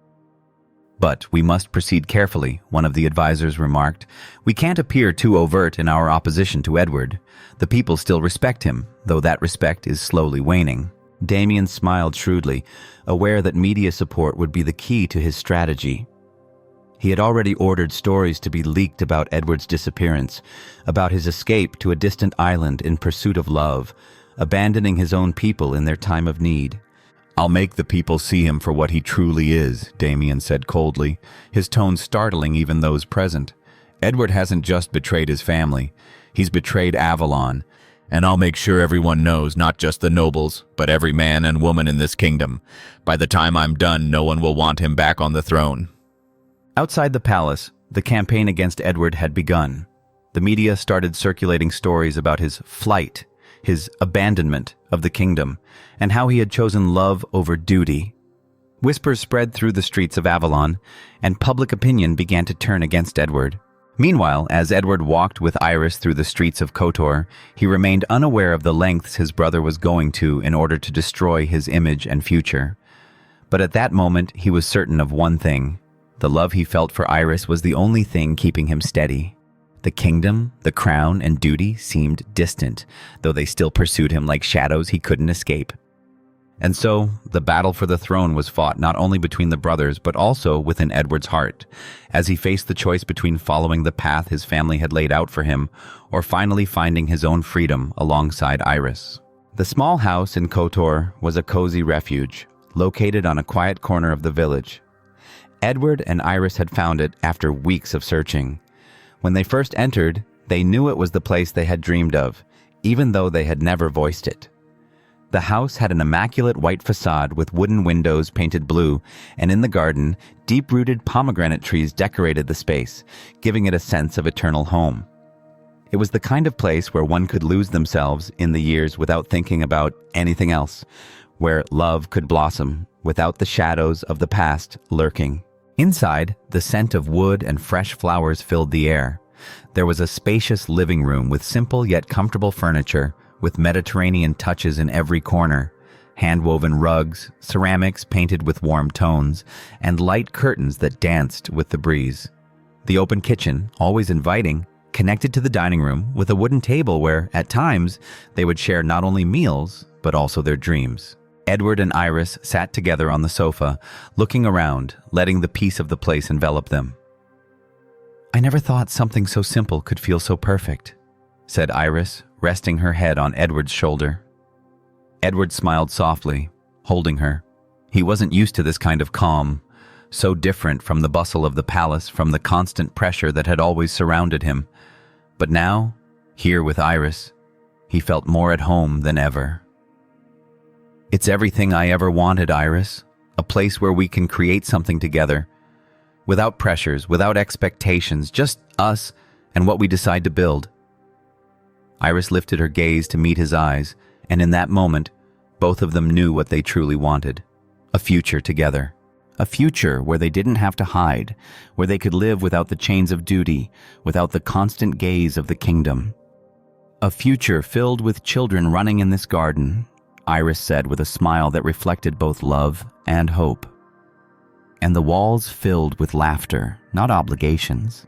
"But we must proceed carefully," one of the advisors remarked. "We can't appear too overt in our opposition to Edward. The people still respect him, though that respect is slowly waning." Damian smiled shrewdly, aware that media support would be the key to his strategy. He had already ordered stories to be leaked about Edward's disappearance, about his escape to a distant island in pursuit of love, abandoning his own people in their time of need. "I'll make the people see him for what he truly is," Damian said coldly, his tone startling even those present. "Edward hasn't just betrayed his family, he's betrayed Avalon. And I'll make sure everyone knows, not just the nobles, but every man and woman in this kingdom. By the time I'm done, no one will want him back on the throne." Outside the palace, the campaign against Edward had begun. The media started circulating stories about his flight, his abandonment of the kingdom, and how he had chosen love over duty. Whispers spread through the streets of Avalon, and public opinion began to turn against Edward. Meanwhile, as Edward walked with Iris through the streets of Kotor, he remained unaware of the lengths his brother was going to in order to destroy his image and future. But at that moment, he was certain of one thing. The love he felt for Iris was the only thing keeping him steady. The kingdom, the crown, and duty seemed distant, though they still pursued him like shadows he couldn't escape. And so, the battle for the throne was fought not only between the brothers, but also within Edward's heart, as he faced the choice between following the path his family had laid out for him, or finally finding his own freedom alongside Iris. The small house in Kotor was a cozy refuge, located on a quiet corner of the village. Edward and Iris had found it after weeks of searching. When they first entered, they knew it was the place they had dreamed of, even though they had never voiced it. The house had an immaculate white facade with wooden windows painted blue, and in the garden, deep-rooted pomegranate trees decorated the space, giving it a sense of eternal home. It was the kind of place where one could lose themselves in the years without thinking about anything else, where love could blossom without the shadows of the past lurking. Inside, the scent of wood and fresh flowers filled the air. There was a spacious living room with simple yet comfortable furniture, with Mediterranean touches in every corner. Hand-woven rugs, ceramics painted with warm tones, and light curtains that danced with the breeze. The open kitchen, always inviting, connected to the dining room with a wooden table where, at times, they would share not only meals, but also their dreams. Edward and Iris sat together on the sofa, looking around, letting the peace of the place envelop them. "I never thought something so simple could feel so perfect," said Iris, resting her head on Edward's shoulder. Edward smiled softly, holding her. He wasn't used to this kind of calm, so different from the bustle of the palace, from the constant pressure that had always surrounded him. But now, here with Iris, he felt more at home than ever. "It's everything I ever wanted, Iris. A place where we can create something together. Without pressures, without expectations, just us and what we decide to build." Iris lifted her gaze to meet his eyes, and in that moment, both of them knew what they truly wanted. A future together. A future where they didn't have to hide, where they could live without the chains of duty, without the constant gaze of the kingdom. "A future filled with children running in this garden," Iris said with a smile that reflected both love and hope. "And the walls filled with laughter, not obligations."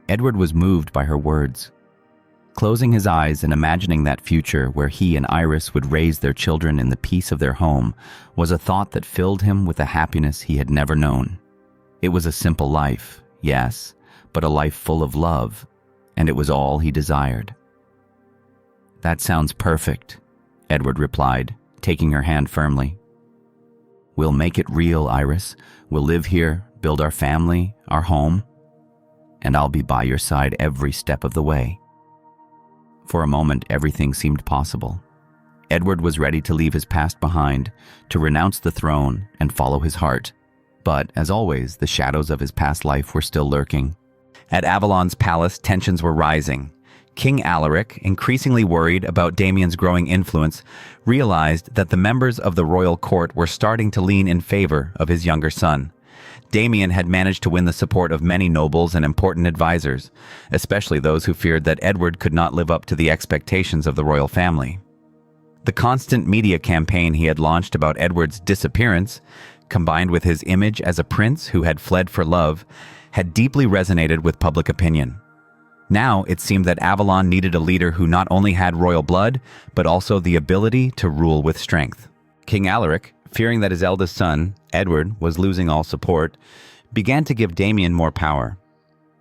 Edward was moved by her words. Closing his eyes and imagining that future where he and Iris would raise their children in the peace of their home was a thought that filled him with a happiness he had never known. It was a simple life, yes, but a life full of love, and it was all he desired. "That sounds perfect," Edward replied, taking her hand firmly. "We'll make it real, Iris. We'll live here, build our family, our home, and I'll be by your side every step of the way." For a moment, everything seemed possible. Edward was ready to leave his past behind, to renounce the throne and follow his heart. But, as always, the shadows of his past life were still lurking. At Avalon's palace, tensions were rising. King Alaric, increasingly worried about Damian's growing influence, realized that the members of the royal court were starting to lean in favor of his younger son. Damian had managed to win the support of many nobles and important advisors, especially those who feared that Edward could not live up to the expectations of the royal family. The constant media campaign he had launched about Edward's disappearance, combined with his image as a prince who had fled for love, had deeply resonated with public opinion. Now it seemed that Avalon needed a leader who not only had royal blood, but also the ability to rule with strength. King Alaric, fearing that his eldest son, Edward, was losing all support, began to give Damian more power.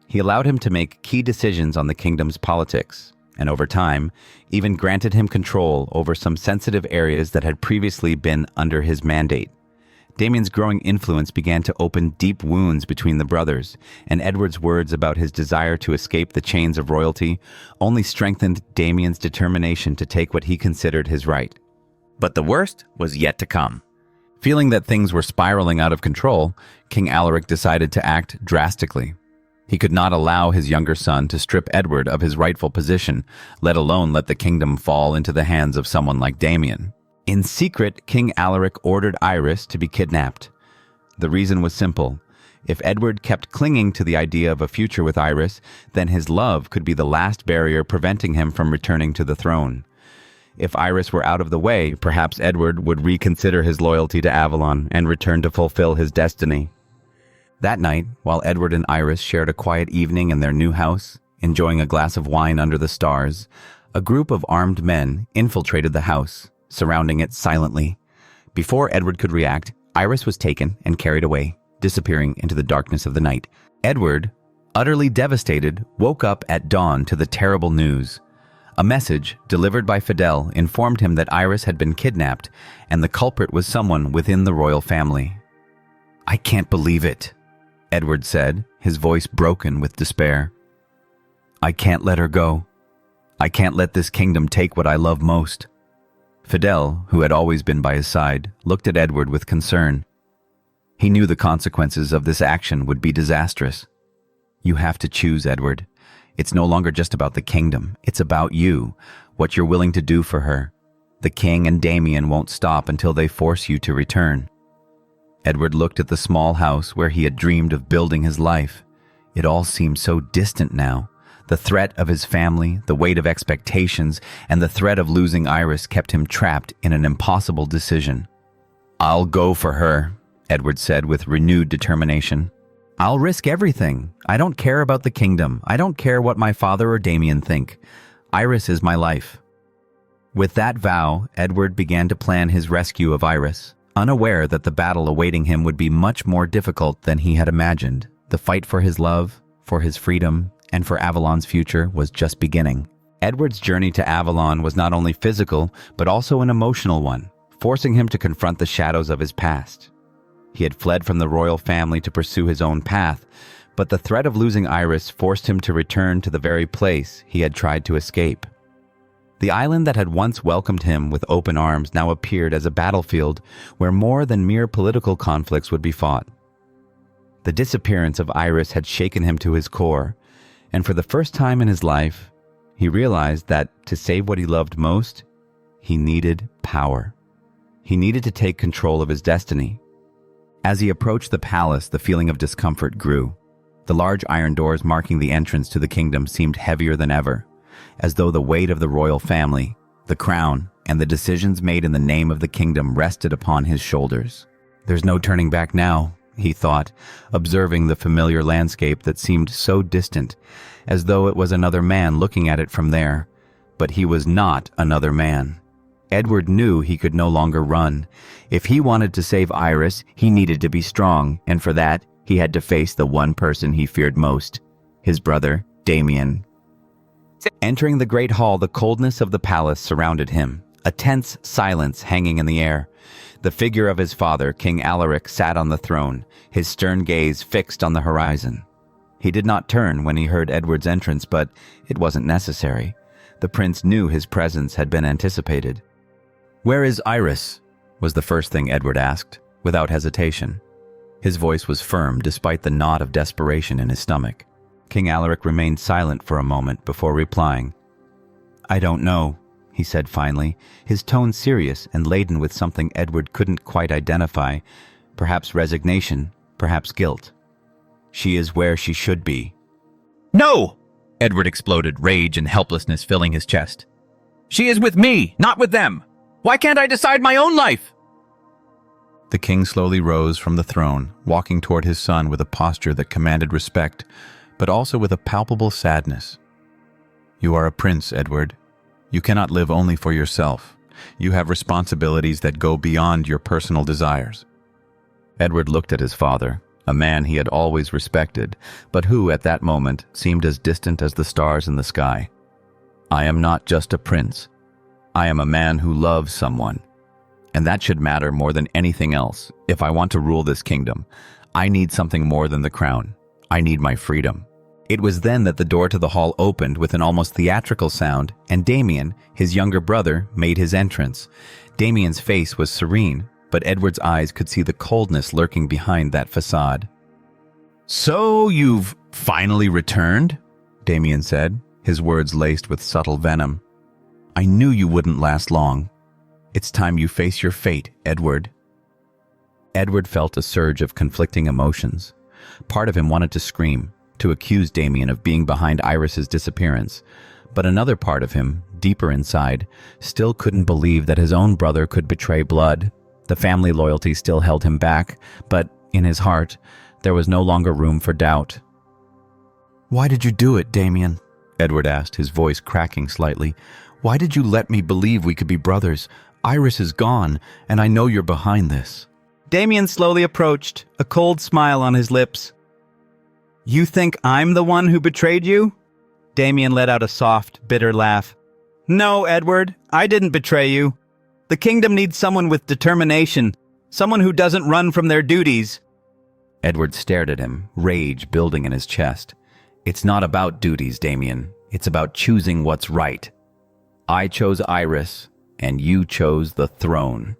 He allowed him to make key decisions on the kingdom's politics, and over time, even granted him control over some sensitive areas that had previously been under his mandate. Damian's growing influence began to open deep wounds between the brothers, and Edward's words about his desire to escape the chains of royalty only strengthened Damian's determination to take what he considered his right. But the worst was yet to come. Feeling that things were spiraling out of control, King Alaric decided to act drastically. He could not allow his younger son to strip Edward of his rightful position, let alone let the kingdom fall into the hands of someone like Damian. In secret, King Alaric ordered Iris to be kidnapped. The reason was simple. If Edward kept clinging to the idea of a future with Iris, then his love could be the last barrier preventing him from returning to the throne. If Iris were out of the way, perhaps Edward would reconsider his loyalty to Avalon and return to fulfill his destiny. That night, while Edward and Iris shared a quiet evening in their new house, enjoying a glass of wine under the stars, a group of armed men infiltrated the house, surrounding it silently. Before Edward could react, Iris was taken and carried away, disappearing into the darkness of the night. Edward, utterly devastated, woke up at dawn to the terrible news. A message, delivered by Fidel, informed him that Iris had been kidnapped, and the culprit was someone within the royal family. "I can't believe it," Edward said, his voice broken with despair. "I can't let her go. I can't let this kingdom take what I love most." Fidel, who had always been by his side, looked at Edward with concern. He knew the consequences of this action would be disastrous. "You have to choose, Edward. It's no longer just about the kingdom. It's about you, what you're willing to do for her. The king and Damian won't stop until they force you to return." Edward looked at the small house where he had dreamed of building his life. It all seemed so distant now. The threat of his family, the weight of expectations, and the threat of losing Iris kept him trapped in an impossible decision. "I'll go for her," Edward said with renewed determination. "I'll risk everything. I don't care about the kingdom. I don't care what my father or Damian think. Iris is my life." With that vow, Edward began to plan his rescue of Iris, unaware that the battle awaiting him would be much more difficult than he had imagined. The fight for his love, for his freedom, and for Avalon's future was just beginning. Edward's journey to Avalon was not only physical, but also an emotional one, forcing him to confront the shadows of his past. He had fled from the royal family to pursue his own path, but the threat of losing Iris forced him to return to the very place he had tried to escape. The island that had once welcomed him with open arms now appeared as a battlefield where more than mere political conflicts would be fought. The disappearance of Iris had shaken him to his core, and for the first time in his life, he realized that to save what he loved most, he needed power. He needed to take control of his destiny. As he approached the palace, the feeling of discomfort grew. The large iron doors marking the entrance to the kingdom seemed heavier than ever, as though the weight of the royal family, the crown, and the decisions made in the name of the kingdom rested upon his shoulders. "There's no turning back now," he thought, observing the familiar landscape that seemed so distant, as though it was another man looking at it from there. But he was not another man. Edward knew he could no longer run. If he wanted to save Iris, he needed to be strong, and for that, he had to face the one person he feared most, his brother, Damian. Entering the great hall, the coldness of the palace surrounded him, a tense silence hanging in the air. The figure of his father, King Alaric, sat on the throne, his stern gaze fixed on the horizon. He did not turn when he heard Edward's entrance, but it wasn't necessary. The prince knew his presence had been anticipated. "Where is Iris?" was the first thing Edward asked, without hesitation. His voice was firm despite the knot of desperation in his stomach. King Alaric remained silent for a moment before replying. "I don't know," he said finally, his tone serious and laden with something Edward couldn't quite identify, perhaps resignation, perhaps guilt. "She is where she should be." "No!" Edward exploded, rage and helplessness filling his chest. "She is with me, not with them! Why can't I decide my own life?" The king slowly rose from the throne, walking toward his son with a posture that commanded respect, but also with a palpable sadness. "You are a prince, Edward. You cannot live only for yourself. You have responsibilities that go beyond your personal desires." Edward looked at his father, a man he had always respected, but who, at that moment, seemed as distant as the stars in the sky. "I am not just a prince. I am a man who loves someone. And that should matter more than anything else. If I want to rule this kingdom, I need something more than the crown. I need my freedom." It was then that the door to the hall opened with an almost theatrical sound, and Damian, his younger brother, made his entrance. Damian's face was serene, but Edward's eyes could see the coldness lurking behind that facade. "So you've finally returned?" Damian said, his words laced with subtle venom. "I knew you wouldn't last long. It's time you face your fate, Edward." Edward felt a surge of conflicting emotions. Part of him wanted to scream, to accuse Damian of being behind Iris's disappearance, but another part of him, deeper inside, still couldn't believe that his own brother could betray blood. The family loyalty still held him back, but in his heart, there was no longer room for doubt. "Why did you do it, Damian?" Edward asked, his voice cracking slightly. "Why did you let me believe we could be brothers? Iris is gone, and I know you're behind this." Damian slowly approached, a cold smile on his lips. "You think I'm the one who betrayed you?" Damian let out a soft, bitter laugh. "No, Edward, I didn't betray you. The kingdom needs someone with determination, someone who doesn't run from their duties." Edward stared at him, rage building in his chest. "It's not about duties, Damian. It's about choosing what's right. I chose Iris, and you chose the throne."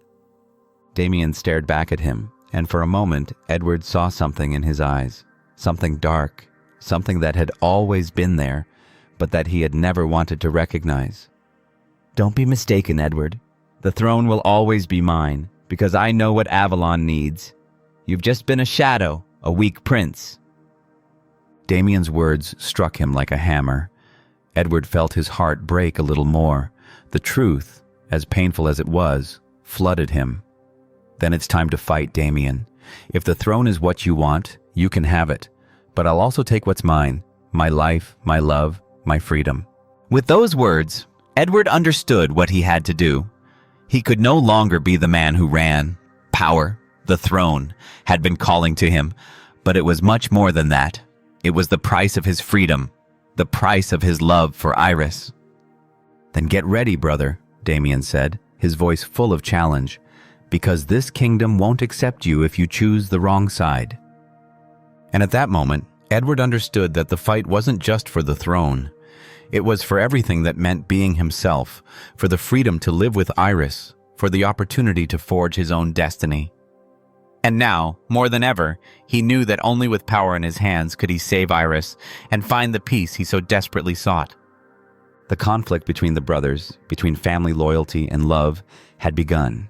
Damian stared back at him, and for a moment, Edward saw something in his eyes. Something dark, something that had always been there, but that he had never wanted to recognize. "Don't be mistaken, Edward. The throne will always be mine, because I know what Avalon needs. You've just been a shadow, a weak prince." Damian's words struck him like a hammer. Edward felt his heart break a little more. The truth, as painful as it was, flooded him. "Then it's time to fight, Damian. If the throne is what you want, you can have it. But I'll also take what's mine, my life, my love, my freedom." With those words, Edward understood what he had to do. He could no longer be the man who ran. Power, the throne, had been calling to him, but it was much more than that. It was the price of his freedom, the price of his love for Iris. "Then get ready, brother," Damian said, his voice full of challenge, "because this kingdom won't accept you if you choose the wrong side." And at that moment, Edward understood that the fight wasn't just for the throne. It was for everything that meant being himself, for the freedom to live with Iris, for the opportunity to forge his own destiny. And now, more than ever, he knew that only with power in his hands could he save Iris and find the peace he so desperately sought. The conflict between the brothers, between family loyalty and love, had begun.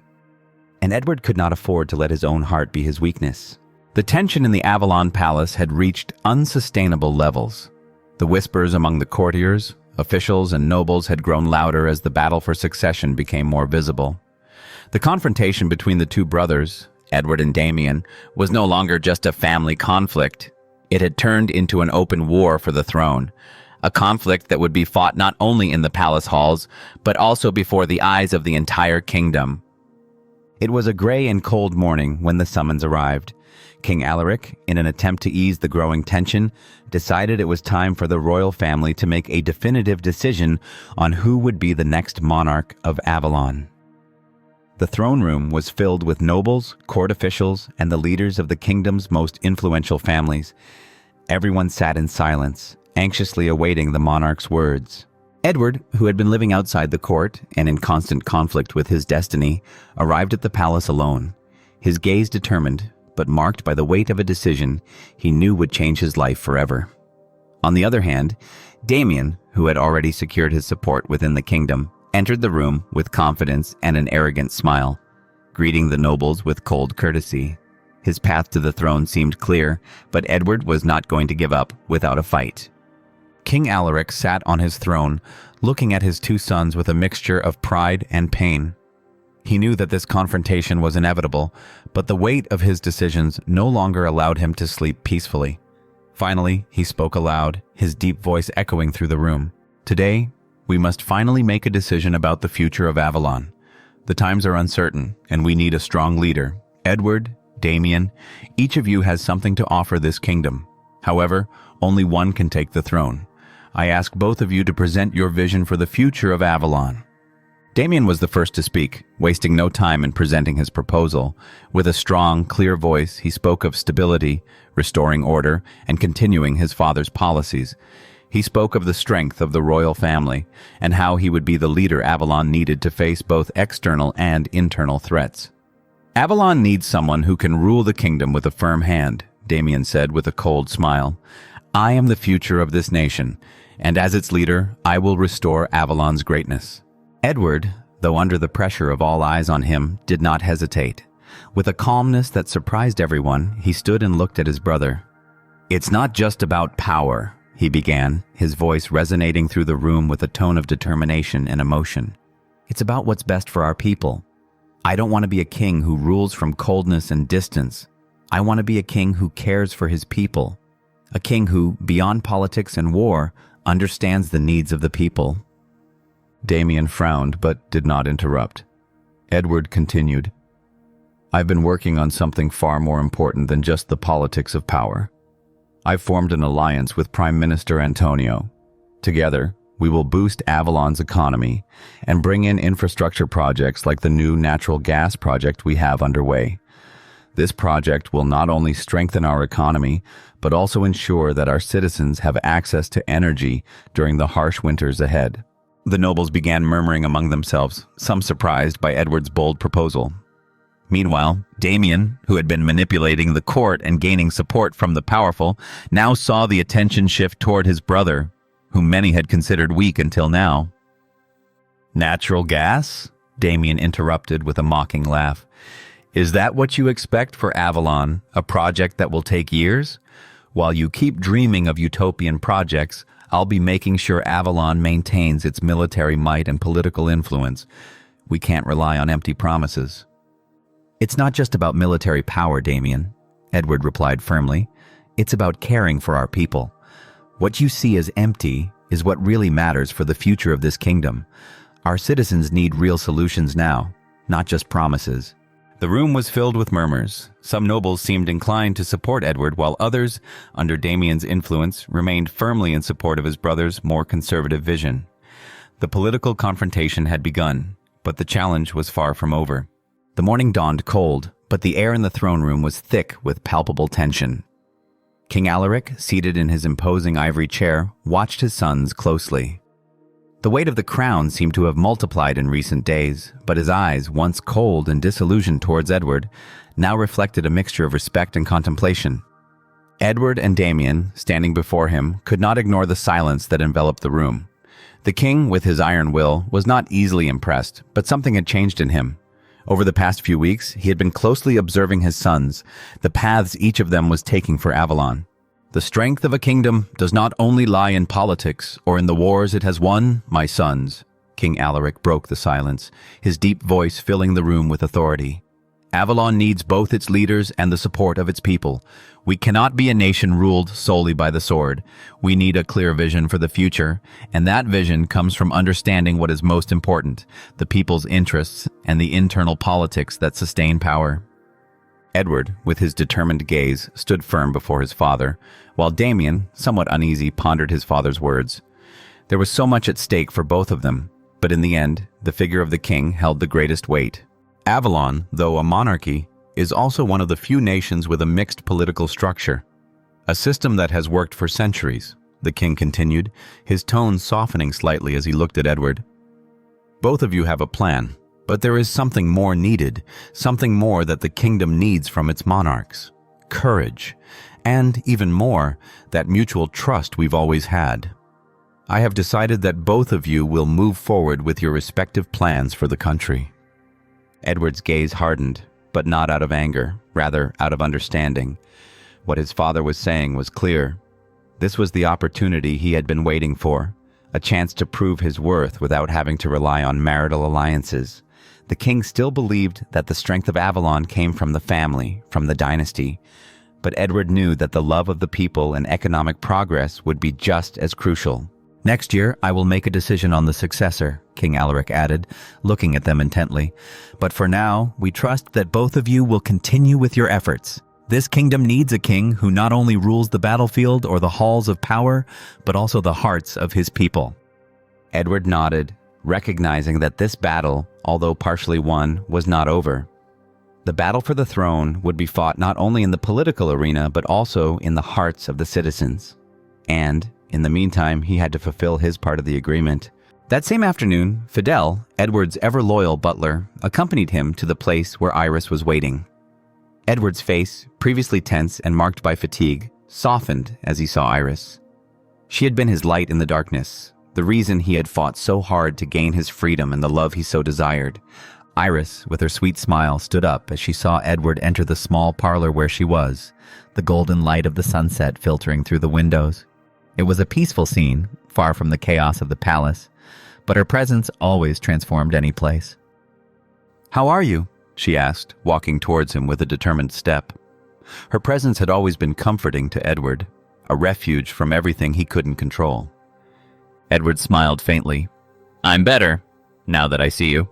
And Edward could not afford to let his own heart be his weakness. The tension in the Avalon palace had reached unsustainable levels. The whispers among the courtiers, officials, and nobles had grown louder as the battle for succession became more visible. The confrontation between the two brothers, Edward and Damian, was no longer just a family conflict. It had turned into an open war for the throne, a conflict that would be fought not only in the palace halls, but also before the eyes of the entire kingdom. It was a gray and cold morning when the summons arrived. King Alaric, in an attempt to ease the growing tension, decided it was time for the royal family to make a definitive decision on who would be the next monarch of Avalon. The throne room was filled with nobles, court officials, and the leaders of the kingdom's most influential families. Everyone sat in silence, anxiously awaiting the monarch's words. Edward, who had been living outside the court and in constant conflict with his destiny, arrived at the palace alone. His gaze determined, but marked by the weight of a decision he knew would change his life forever. On the other hand, Damian, who had already secured his support within the kingdom, entered the room with confidence and an arrogant smile, greeting the nobles with cold courtesy. His path to the throne seemed clear, but Edward was not going to give up without a fight. King Alaric sat on his throne, looking at his two sons with a mixture of pride and pain. He knew that this confrontation was inevitable, but the weight of his decisions no longer allowed him to sleep peacefully. Finally, he spoke aloud, his deep voice echoing through the room. "Today, we must finally make a decision about the future of Avalon. The times are uncertain, and we need a strong leader. Edward, Damian, each of you has something to offer this kingdom. However, only one can take the throne. I ask both of you to present your vision for the future of Avalon." Damian was the first to speak, wasting no time in presenting his proposal. With a strong, clear voice, he spoke of stability, restoring order, and continuing his father's policies. He spoke of the strength of the royal family and how he would be the leader Avalon needed to face both external and internal threats. "Avalon needs someone who can rule the kingdom with a firm hand," Damian said with a cold smile. "I am the future of this nation, and as its leader, I will restore Avalon's greatness." Edward, though under the pressure of all eyes on him, did not hesitate. With a calmness that surprised everyone, he stood and looked at his brother. "It's not just about power," he began, his voice resonating through the room with a tone of determination and emotion. "It's about what's best for our people. I don't want to be a king who rules from coldness and distance. I want to be a king who cares for his people. A king who, beyond politics and war, understands the needs of the people." Damian frowned but did not interrupt. Edward continued, "I've been working on something far more important than just the politics of power. I've formed an alliance with Prime Minister Antonio. Together, we will boost Avalon's economy and bring in infrastructure projects like the new natural gas project we have underway. This project will not only strengthen our economy, but also ensure that our citizens have access to energy during the harsh winters ahead." The nobles began murmuring among themselves, some surprised by Edward's bold proposal. Meanwhile, Damian, who had been manipulating the court and gaining support from the powerful, now saw the attention shift toward his brother, whom many had considered weak until now. "Natural gas?" Damian interrupted with a mocking laugh. Is that what you expect for Avalon, a project that will take years? While you keep dreaming of utopian projects, I'll be making sure Avalon maintains its military might and political influence. We can't rely on empty promises. It's not just about military power, Damian, Edward replied firmly. It's about caring for our people. What you see as empty is what really matters for the future of this kingdom. Our citizens need real solutions now, not just promises. The room was filled with murmurs. Some nobles seemed inclined to support Edward, while others, under Damian's influence, remained firmly in support of his brother's more conservative vision. The political confrontation had begun, but the challenge was far from over. The morning dawned cold, but the air in the throne room was thick with palpable tension. King Alaric, seated in his imposing ivory chair, watched his sons closely. The weight of the crown seemed to have multiplied in recent days, but his eyes, once cold and disillusioned towards Edward, now reflected a mixture of respect and contemplation. Edward and Damian, standing before him, could not ignore the silence that enveloped the room. The king, with his iron will, was not easily impressed, but something had changed in him. Over the past few weeks, he had been closely observing his sons, the paths each of them was taking for Avalon. The strength of a kingdom does not only lie in politics or in the wars it has won, my sons. King Alaric broke the silence, his deep voice filling the room with authority. Avalon needs both its leaders and the support of its people. We cannot be a nation ruled solely by the sword. We need a clear vision for the future, and that vision comes from understanding what is most important, the people's interests and the internal politics that sustain power. Edward, with his determined gaze, stood firm before his father, while Damian, somewhat uneasy, pondered his father's words. There was so much at stake for both of them, but in the end, the figure of the king held the greatest weight. Avalon, though a monarchy, is also one of the few nations with a mixed political structure. A system that has worked for centuries, the king continued, his tone softening slightly as he looked at Edward. Both of you have a plan. But there is something more needed, something more that the kingdom needs from its monarchs. Courage, and even more, that mutual trust we've always had. I have decided that both of you will move forward with your respective plans for the country. Edward's gaze hardened, but not out of anger, rather out of understanding. What his father was saying was clear. This was the opportunity he had been waiting for, a chance to prove his worth without having to rely on marital alliances. The king still believed that the strength of Avalon came from the family, from the dynasty, but Edward knew that the love of the people and economic progress would be just as crucial. Next year, I will make a decision on the successor, King Alaric added, looking at them intently. But for now, we trust that both of you will continue with your efforts. This kingdom needs a king who not only rules the battlefield or the halls of power, but also the hearts of his people. Edward nodded, recognizing that this battle, although partially won, was not over. The battle for the throne would be fought not only in the political arena, but also in the hearts of the citizens. And, in the meantime, he had to fulfill his part of the agreement. That same afternoon, Fidel, Edward's ever-loyal butler, accompanied him to the place where Iris was waiting. Edward's face, previously tense and marked by fatigue, softened as he saw Iris. She had been his light in the darkness, the reason he had fought so hard to gain his freedom and the love he so desired. Iris, with her sweet smile, stood up as she saw Edward enter the small parlor where she was, the golden light of the sunset filtering through the windows. It was a peaceful scene, far from the chaos of the palace, but her presence always transformed any place. "How are you?" she asked, walking towards him with a determined step. Her presence had always been comforting to Edward, a refuge from everything he couldn't control. Edward smiled faintly. "I'm better, now that I see you."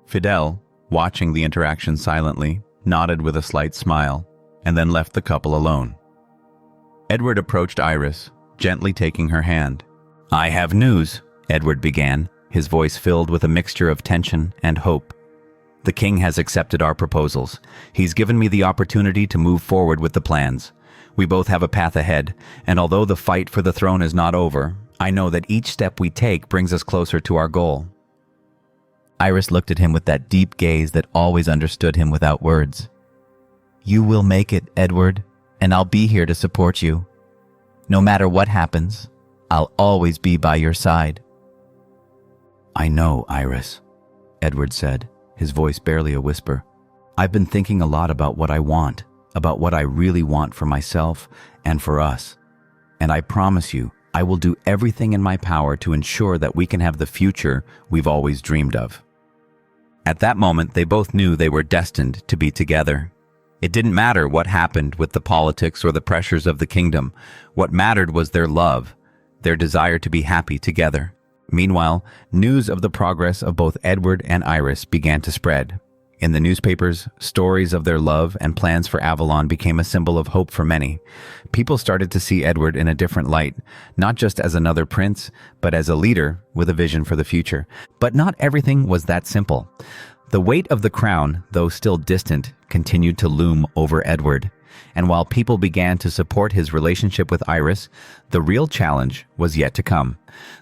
Fidel, watching the interaction silently, nodded with a slight smile, and then left the couple alone. Edward approached Iris, gently taking her hand. "I have news," Edward began, his voice filled with a mixture of tension and hope. "The king has accepted our proposals. He's given me the opportunity to move forward with the plans. We both have a path ahead, and although the fight for the throne is not over, I know that each step we take brings us closer to our goal." Iris looked at him with that deep gaze that always understood him without words. "You will make it, Edward, and I'll be here to support you. No matter what happens, I'll always be by your side." "I know, Iris," Edward said, his voice barely a whisper. I've been thinking a lot about what I want, about what I really want for myself and for us. And I promise you, I will do everything in my power to ensure that we can have the future we've always dreamed of." At that moment, they both knew they were destined to be together. It didn't matter what happened with the politics or the pressures of the kingdom. What mattered was their love, their desire to be happy together. Meanwhile, news of the progress of both Edward and Iris began to spread. In the newspapers, stories of their love and plans for Avalon became a symbol of hope for many. People started to see Edward in a different light, not just as another prince, but as a leader with a vision for the future. But not everything was that simple. The weight of the crown, though still distant, continued to loom over Edward. And while people began to support his relationship with Iris, the real challenge was yet to come.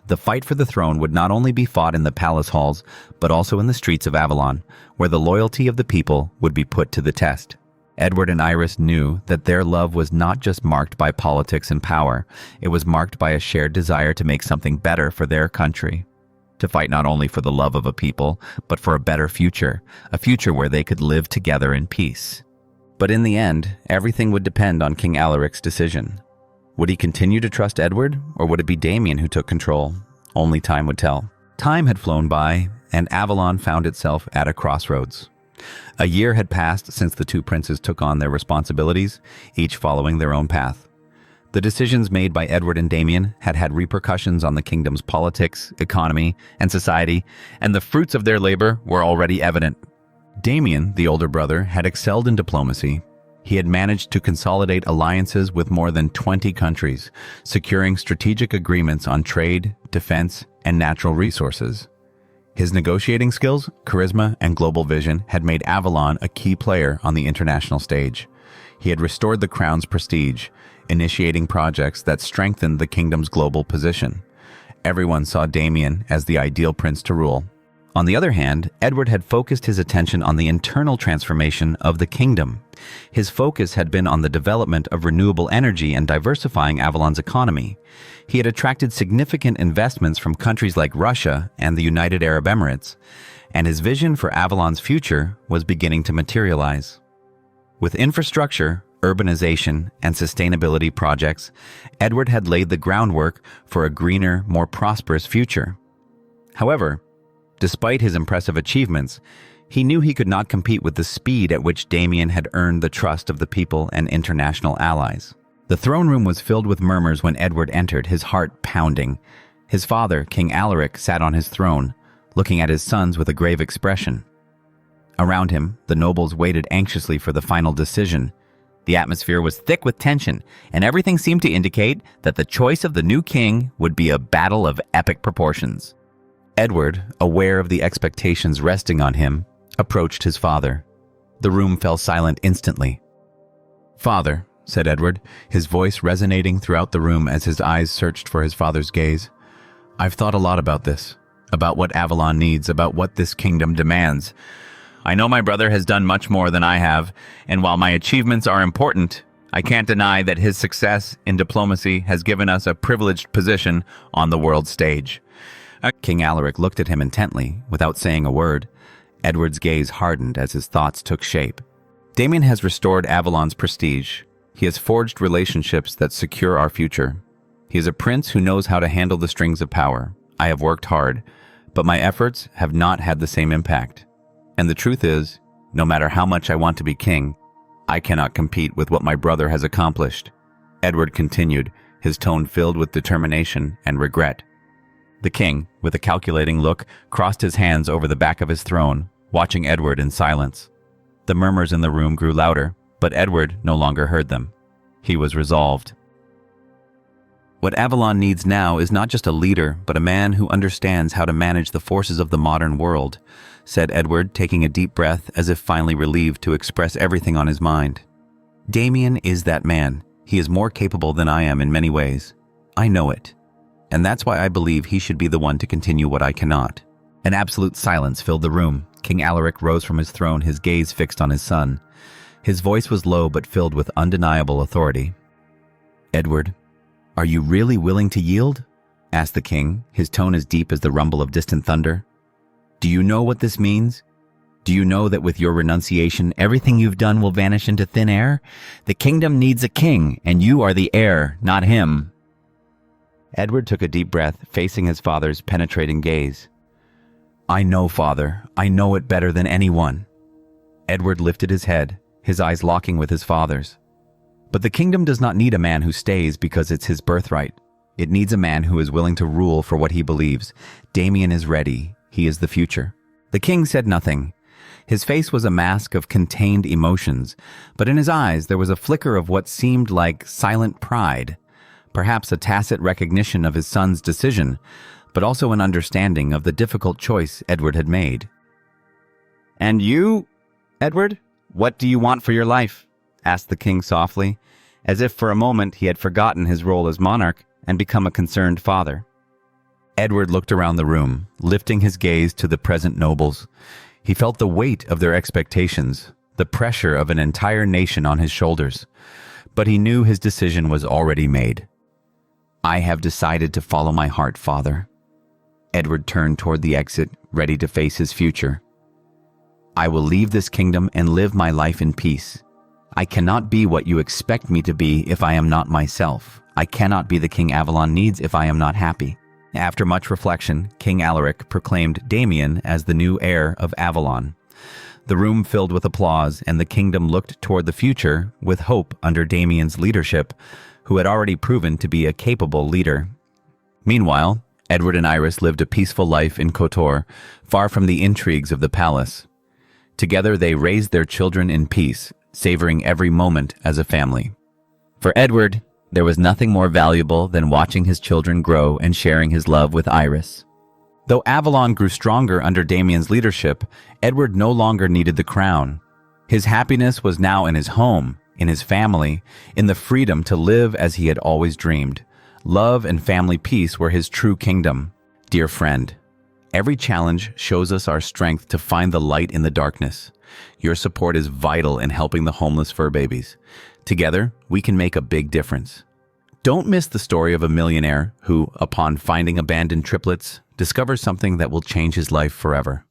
The fight for the throne would not only be fought in the palace halls, but also in the streets of Avalon, where the loyalty of the people would be put to the test. Edward and Iris knew that their love was not just marked by politics and power, it was marked by a shared desire to make something better for their country. To fight not only for the love of a people, but for a better future, a future where they could live together in peace. But in the end, everything would depend on King Alaric's decision. Would he continue to trust Edward, or would it be Damian who took control? Only time would tell. Time had flown by, and Avalon found itself at a crossroads. A year had passed since the two princes took on their responsibilities, each following their own path. The decisions made by Edward and Damian had had repercussions on the kingdom's politics, economy, and society, and the fruits of their labor were already evident. Damian, the older brother, had excelled in diplomacy. He had managed to consolidate alliances with more than 20 countries, securing strategic agreements on trade, defense, and natural resources. His negotiating skills, charisma, and global vision had made Avalon a key player on the international stage. He had restored the crown's prestige, initiating projects that strengthened the kingdom's global position. Everyone saw Damian as the ideal prince to rule. On the other hand, Edward had focused his attention on the internal transformation of the kingdom. His focus had been on the development of renewable energy and diversifying Avalon's economy. He had attracted significant investments from countries like Russia and the United Arab Emirates, and his vision for Avalon's future was beginning to materialize. With infrastructure, urbanization, and sustainability projects, Edward had laid the groundwork for a greener, more prosperous future. However, despite his impressive achievements, he knew he could not compete with the speed at which Damian had earned the trust of the people and international allies. The throne room was filled with murmurs when Edward entered, his heart pounding. His father, King Alaric, sat on his throne, looking at his sons with a grave expression. Around him, the nobles waited anxiously for the final decision. The atmosphere was thick with tension, and everything seemed to indicate that the choice of the new king would be a battle of epic proportions. Edward, aware of the expectations resting on him, approached his father. The room fell silent instantly. "Father," said Edward, his voice resonating throughout the room as his eyes searched for his father's gaze. "I've thought a lot about this, about what Avalon needs, about what this kingdom demands. I know my brother has done much more than I have, and while my achievements are important, I can't deny that his success in diplomacy has given us a privileged position on the world stage." King Alaric looked at him intently, without saying a word. Edward's gaze hardened as his thoughts took shape. "Damian has restored Avalon's prestige. He has forged relationships that secure our future. He is a prince who knows how to handle the strings of power. I have worked hard, but my efforts have not had the same impact. And the truth is, no matter how much I want to be king, I cannot compete with what my brother has accomplished." Edward continued, his tone filled with determination and regret. The king, with a calculating look, crossed his hands over the back of his throne, watching Edward in silence. The murmurs in the room grew louder, but Edward no longer heard them. He was resolved. "What Avalon needs now is not just a leader, but a man who understands how to manage the forces of the modern world," said Edward, taking a deep breath as if finally relieved to express everything on his mind. "Damian is that man. He is more capable than I am in many ways. I know it. And that's why I believe he should be the one to continue what I cannot." An absolute silence filled the room. King Alaric rose from his throne, his gaze fixed on his son. His voice was low but filled with undeniable authority. "Edward, are you really willing to yield?" asked the king, his tone as deep as the rumble of distant thunder. "Do you know what this means? Do you know that with your renunciation, everything you've done will vanish into thin air? The kingdom needs a king, and you are the heir, not him." Edward took a deep breath, facing his father's penetrating gaze. "I know, Father. I know it better than anyone." Edward lifted his head, his eyes locking with his father's. "But the kingdom does not need a man who stays because it's his birthright. It needs a man who is willing to rule for what he believes. Damian is ready. He is the future." The king said nothing. His face was a mask of contained emotions, but in his eyes there was a flicker of what seemed like silent pride, perhaps a tacit recognition of his son's decision, but also an understanding of the difficult choice Edward had made. "And you, Edward, what do you want for your life?" asked the king softly, as if for a moment he had forgotten his role as monarch and become a concerned father. Edward looked around the room, lifting his gaze to the present nobles. He felt the weight of their expectations, the pressure of an entire nation on his shoulders. But he knew his decision was already made. "I have decided to follow my heart, Father." Edward turned toward the exit, ready to face his future. "I will leave this kingdom and live my life in peace. I cannot be what you expect me to be if I am not myself. I cannot be the king Avalon needs if I am not happy." After much reflection, King Alaric proclaimed Damian as the new heir of Avalon. The room filled with applause, and the kingdom looked toward the future with hope under Damian's leadership, who had already proven to be a capable leader. Meanwhile, Edward and Iris lived a peaceful life in Kotor, far from the intrigues of the palace. Together they raised their children in peace, savoring every moment as a family. For Edward, there was nothing more valuable than watching his children grow and sharing his love with Iris. Though Avalon grew stronger under Damian's leadership, Edward no longer needed the crown. His happiness was now in his home, in his family, in the freedom to live as he had always dreamed. Love and family peace were his true kingdom. Dear friend, every challenge shows us our strength to find the light in the darkness. Your support is vital in helping the homeless fur babies. Together, we can make a big difference. Don't miss the story of a millionaire who, upon finding abandoned triplets, discovers something that will change his life forever.